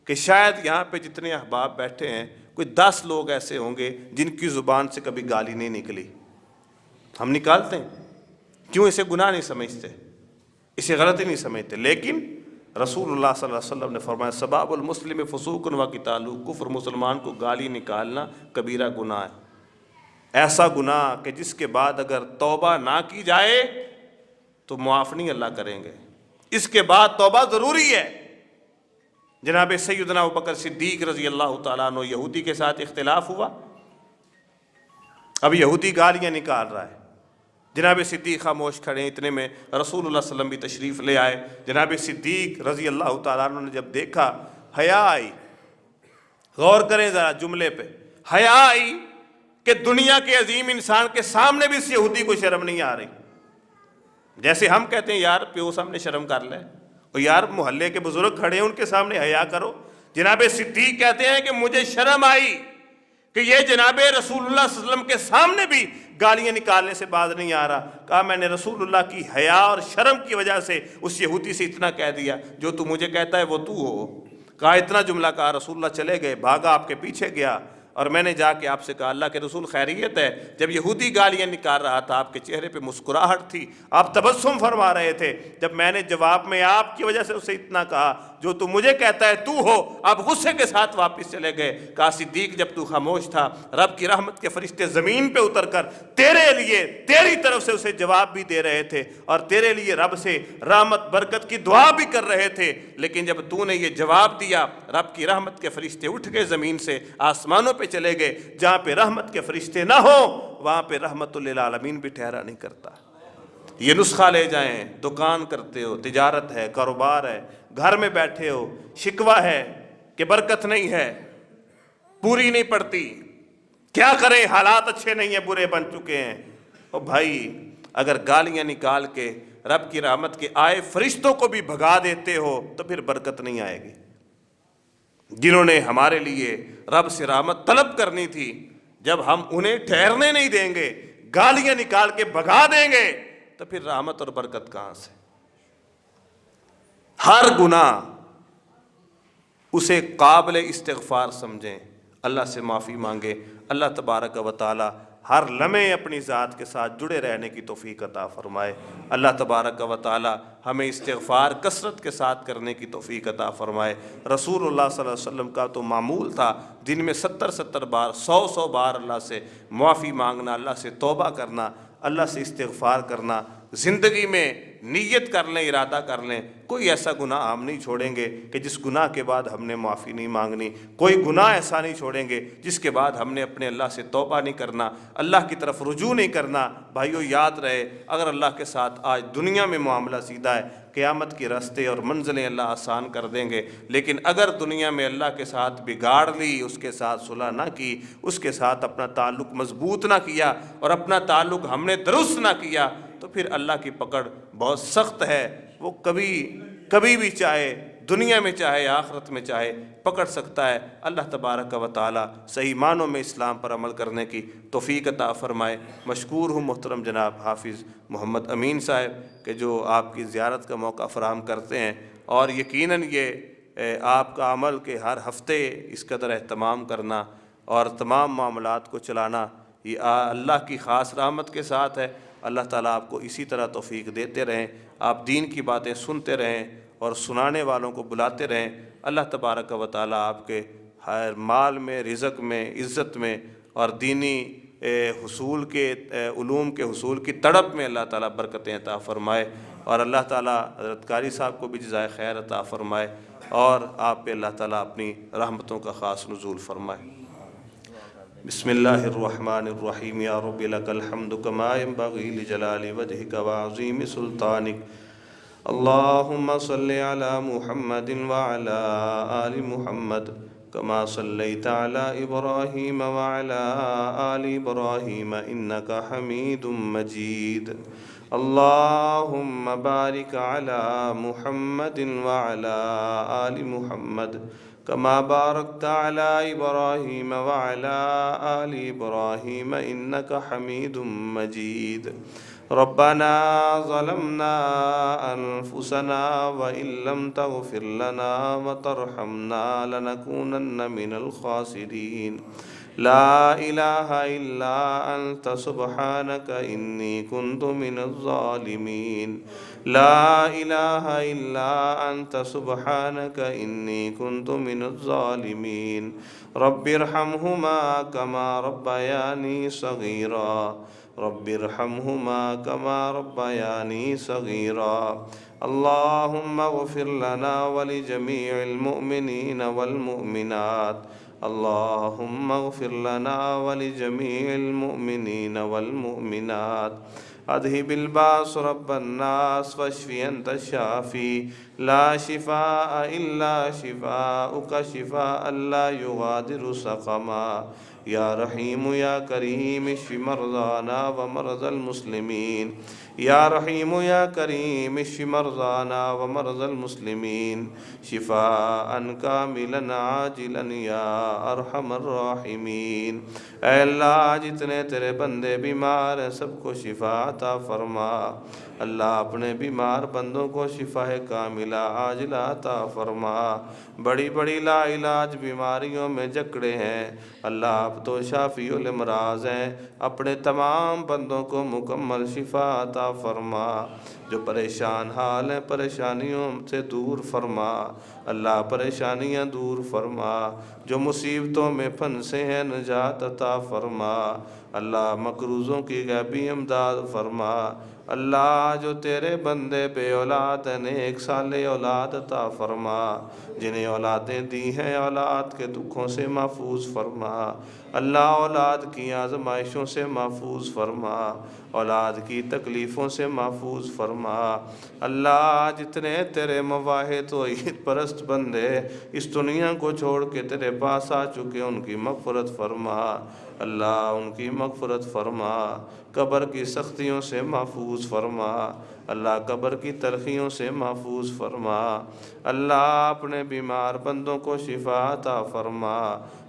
کہ شاید یہاں پہ جتنے احباب بیٹھے ہیں کوئی 10 لوگ ایسے ہوں گے جن کی زبان سے کبھی گالی نہیں نکلی. ہم نکالتے ہیں، کیوں اسے گناہ نہیں سمجھتے، اسے غلطی نہیں سمجھتے؟ لیکن رسول اللہ صلی اللہ علیہ وسلم نے فرمایا سباب المسلم فسوق و قتال، کفر، مسلمان کو گالی نکالنا کبیرہ گناہ ہے، ایسا گناہ کہ جس کے بعد اگر توبہ نہ کی جائے تو معاف نہیں اللہ کریں گے، اس کے بعد توبہ ضروری ہے۔ جناب سیدنا ابوبکر صدیق رضی اللہ تعالیٰ عنہ، یہودی کے ساتھ اختلاف ہوا، اب یہودی گالیاں نکال رہا ہے، جناب صدیق خاموش کھڑے ہیں، اتنے میں رسول اللہ صلی اللہ علیہ وسلم بھی تشریف لے آئے۔ جناب صدیق رضی اللہ تعالیٰ عنہ نے جب دیکھا، حیا آئی، غور کریں ذرا جملے پہ، حیا آئی کہ دنیا کے عظیم انسان کے سامنے بھی اس یہودی کو شرم نہیں آ رہی۔ جیسے ہم کہتے ہیں یار پیو سامنے شرم کر لے، اور یار محلے کے بزرگ کھڑے ہیں ان کے سامنے حیا کرو۔ جناب صدیق کہتے ہیں کہ مجھے شرم آئی کہ یہ جناب رسول اللہ صلی اللہ علیہ وسلم کے سامنے بھی گالیاں نکالنے سے باز نہیں آ رہا۔ کہا میں نے رسول اللہ کی حیا اور شرم کی وجہ سے اس یہودی سے اتنا کہہ دیا، جو تو مجھے کہتا ہے وہ تو ہو۔ کہا اتنا جملہ کہا، رسول اللہ چلے گئے، بھاگا آپ کے پیچھے گیا، اور میں نے جا کے آپ سے کہا اللہ کے رسول خیریت ہے؟ جب یہودی گالیاں نکال رہا تھا آپ کے چہرے پہ مسکراہٹ تھی، آپ تبسم فرما رہے تھے، جب میں نے جواب میں آپ کی وجہ سے اسے اتنا کہا جو تو مجھے کہتا ہے تو ہو، آپ غصے کے ساتھ واپس چلے گئے۔ کہا صدیق جب تو خاموش تھا رب کی رحمت کے فرشتے زمین پہ اتر کر تیرے لیے تیری طرف سے اسے جواب بھی دے رہے تھے اور تیرے لیے رب سے رحمت برکت کی دعا بھی کر رہے تھے، لیکن جب تو نے یہ جواب دیا رب کی رحمت کے فرشتے اٹھ گئے زمین سے آسمانوں پہ چلے گئے۔ جہاں پہ رحمت کے فرشتے نہ ہو وہاں پہ رحمت للعالمین بھی ٹھہرا نہیں کرتا۔ یہ نسخہ لے جائیں، دکان کرتے ہو، تجارت ہے، کاروبار ہے، گھر میں بیٹھے ہو، شکوہ ہے کہ برکت نہیں ہے، پوری نہیں پڑتی، کیا کریں، حالات اچھے نہیں ہیں، برے بن چکے ہیں۔ او بھائی اگر گالیاں نکال کے رب کی رحمت کے آئے فرشتوں کو بھی بھگا دیتے ہو تو پھر برکت نہیں آئے گی۔ جنہوں نے ہمارے لیے رب سے رحمت طلب کرنی تھی، جب ہم انہیں ٹھہرنے نہیں دیں گے، گالیاں نکال کے بھگا دیں گے تو پھر رحمت اور برکت کہاں سے؟ ہر گناہ اسے قابل استغفار سمجھیں، اللہ سے معافی مانگے، اللہ تبارک و تعالی ہر لمحے اپنی ذات کے ساتھ جڑے رہنے کی توفیق عطا فرمائے۔ اللہ تبارک و تعالی ہمیں استغفار کثرت کے ساتھ کرنے کی توفیق عطا فرمائے۔ رسول اللہ صلی اللہ علیہ وسلم کا تو معمول تھا دن میں 70 بار 100 بار اللہ سے معافی مانگنا، اللہ سے توبہ کرنا، اللہ سے استغفار کرنا۔ زندگی میں نیت کر لیں، ارادہ کر لیں، کوئی ایسا گناہ ہم نہیں چھوڑیں گے کہ جس گناہ کے بعد ہم نے معافی نہیں مانگنی، کوئی گناہ ایسا نہیں چھوڑیں گے جس کے بعد ہم نے اپنے اللہ سے توبہ نہیں کرنا، اللہ کی طرف رجوع نہیں کرنا۔ بھائیو یاد رہے، اگر اللہ کے ساتھ آج دنیا میں معاملہ سیدھا ہے، قیامت کے راستے اور منزلیں اللہ آسان کر دیں گے، لیکن اگر دنیا میں اللہ کے ساتھ بگاڑ لی، اس کے ساتھ صلح نہ کی، اس کے ساتھ اپنا تعلق مضبوط نہ کیا اور اپنا تعلق ہم نے درست نہ کیا، تو پھر اللہ کی پکڑ بہت سخت ہے۔ وہ کبھی بھی چاہے دنیا میں چاہے آخرت میں چاہے پکڑ سکتا ہے۔ اللہ تبارک و تعالی صحیح معنوں میں اسلام پر عمل کرنے کی توفیق عطا فرمائے۔ مشکور ہوں محترم جناب حافظ محمد امین صاحب کہ جو آپ کی زیارت کا موقع فراہم کرتے ہیں، اور یقیناً یہ آپ کا عمل کہ ہر ہفتے اس قدر اہتمام کرنا اور تمام معاملات کو چلانا، یہ اللہ کی خاص رحمت کے ساتھ ہے۔ اللہ تعالیٰ آپ کو اسی طرح توفیق دیتے رہیں، آپ دین کی باتیں سنتے رہیں اور سنانے والوں کو بلاتے رہیں۔ اللہ تبارک و تعالیٰ آپ کے ہر مال میں، رزق میں، عزت میں اور دینی حصول کے علوم کے حصول کی تڑپ میں اللہ تعالیٰ برکتیں عطا فرمائے، اور اللہ تعالیٰ حضرت قاری صاحب کو بھی جزائے خیر عطا فرمائے، اور آپ پہ اللہ تعالیٰ اپنی رحمتوں کا خاص نزول فرمائے۔ بسم اللہ الرحمن الرحیم یا رب لک الحمد کما ينبغی لجلال وجہک وعظیم سلطانک، اللہم صلی علی محمد وعلی آل محمد کما صلیت علی ابراہیم وعلی آل ابراہیم انک حمید مجید، اللہم بارک علی محمد وعلی آل محمد کما بارکت علی ابراہیم وعلی آل ابراہیم انک حمید مجید۔ ربنا ظلمنا انفسنا وان لم تغفر لنا وترحمنا لنکونن من الخاسرین۔ لا الہ الا انت سبحانک انی کنت من الظالمین لا الہ الا انت سبحانک انی کنت من الظالمین رب ارحمہما کما ربیانی صغیرا رب ارحمہما کما ربیانی صغیرا اللہم اغفر لنا ولجمیع المؤمنین والمؤمنات اللہم اغفر لنا ولجمیع المؤمنین والمؤمنات اذهب الباس رب الناس واشف انت الشافی لا شفاء الا شفاؤک شفاء لا یغادر سقما یا رحیم یا کریم اشف مرضانا ومرضى المسلمین یا رحیم یا کریم اشف مرضانا ومرضى المسلمین شفاء کاملا عاجلا یا ارحم الراحمین۔ اے اللہ جتنے تیرے بندے بیمار ہیں سب کو شفا عطا فرما۔ اللہ اپنے بیمار بندوں کو شفا کاملہ عاجلہ عطا فرما۔ بڑی بڑی لا علاج بیماریوں میں جکڑے ہیں، اللہ آپ تو شافی الامراض ہیں، اپنے تمام بندوں کو مکمل شفا عطا فرما۔ جو پریشان حال ہیں پریشانیوں سے دور فرما، اللہ پریشانیاں دور فرما۔ جو مصیبتوں میں پھنسے ہیں نجات عطا فرما، اللہ مقروضوں کی غیبی امداد فرما۔ اللہ جو تیرے بندے بے اولاد ہیں نیک صالح اولاد عطا فرما، جنہیں اولادیں دی ہیں اولاد کے دکھوں سے محفوظ فرما۔ اللہ اولاد کی آزمائشوں سے محفوظ فرما، اولاد کی تکلیفوں سے محفوظ فرما۔ اللہ جتنے تیرے مواحد و عید پرست بندے اس دنیا کو چھوڑ کے تیرے پاس آ چکے ان کی مغفرت فرما، اللہ ان کی مغفرت فرما۔ قبر کی سختیوں سے محفوظ فرما، اللہ قبر کی تلخیوں سے محفوظ فرما۔ اللہ اپنے بیمار بندوں کو شفا عطا فرما۔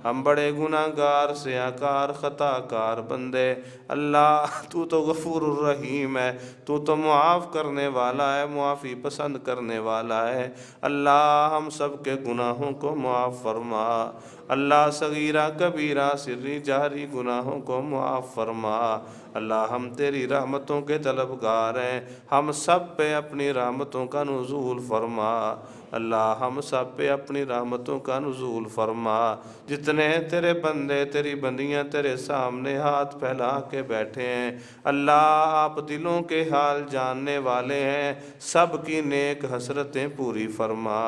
ہم بڑے گناہ گار سیاکار خطا کار بندے، اللہ تو تو غفور الرحیم ہے، تو تو معاف کرنے والا ہے، معافی پسند کرنے والا ہے۔ اللہ ہم سب کے گناہوں کو معاف فرما، اللہ صغیرہ کبیرہ سری جہری گناہوں کو معاف فرما۔ اللہ ہم تیری رحمتوں کے طلبگار ہیں، ہم سب پہ اپنی رحمتوں کا نزول فرما۔ اللہ ہم سب پہ اپنی رحمتوں کا نزول فرما۔ جتنے تیرے بندے تیری بندیاں تیرے سامنے ہاتھ پھیلا کے بیٹھے ہیں، اللہ آپ دلوں کے حال جاننے والے ہیں، سب کی نیک حسرتیں پوری فرما،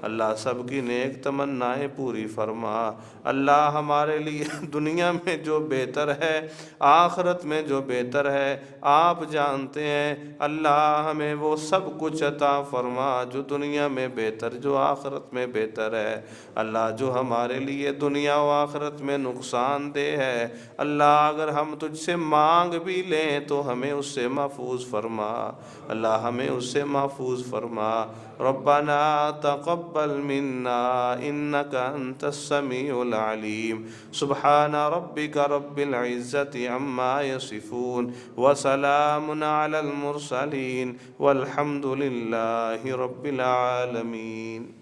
اللہ سب کی نیک تمنائیں پوری فرما۔ اللہ ہمارے لیے دنیا میں جو بہتر ہے آخرت میں جو بہتر ہے آپ جانتے ہیں، اللہ ہمیں وہ سب کچھ عطا فرما جو دنیا میں بہتر جو آخرت میں بہتر ہے۔ اللہ جو ہمارے لیے دنیا و آخرت میں نقصان دہ ہے، اللہ اگر ہم تجھ سے مانگ بھی لیں تو ہمیں اس سے محفوظ فرما، اللہ ہمیں اس سے محفوظ فرما۔ ربنا تقبل منا انك انت السميع العليم سبحان ربك رب العزة عما يصفون وسلام على المرسلين والحمد لله رب العالمين۔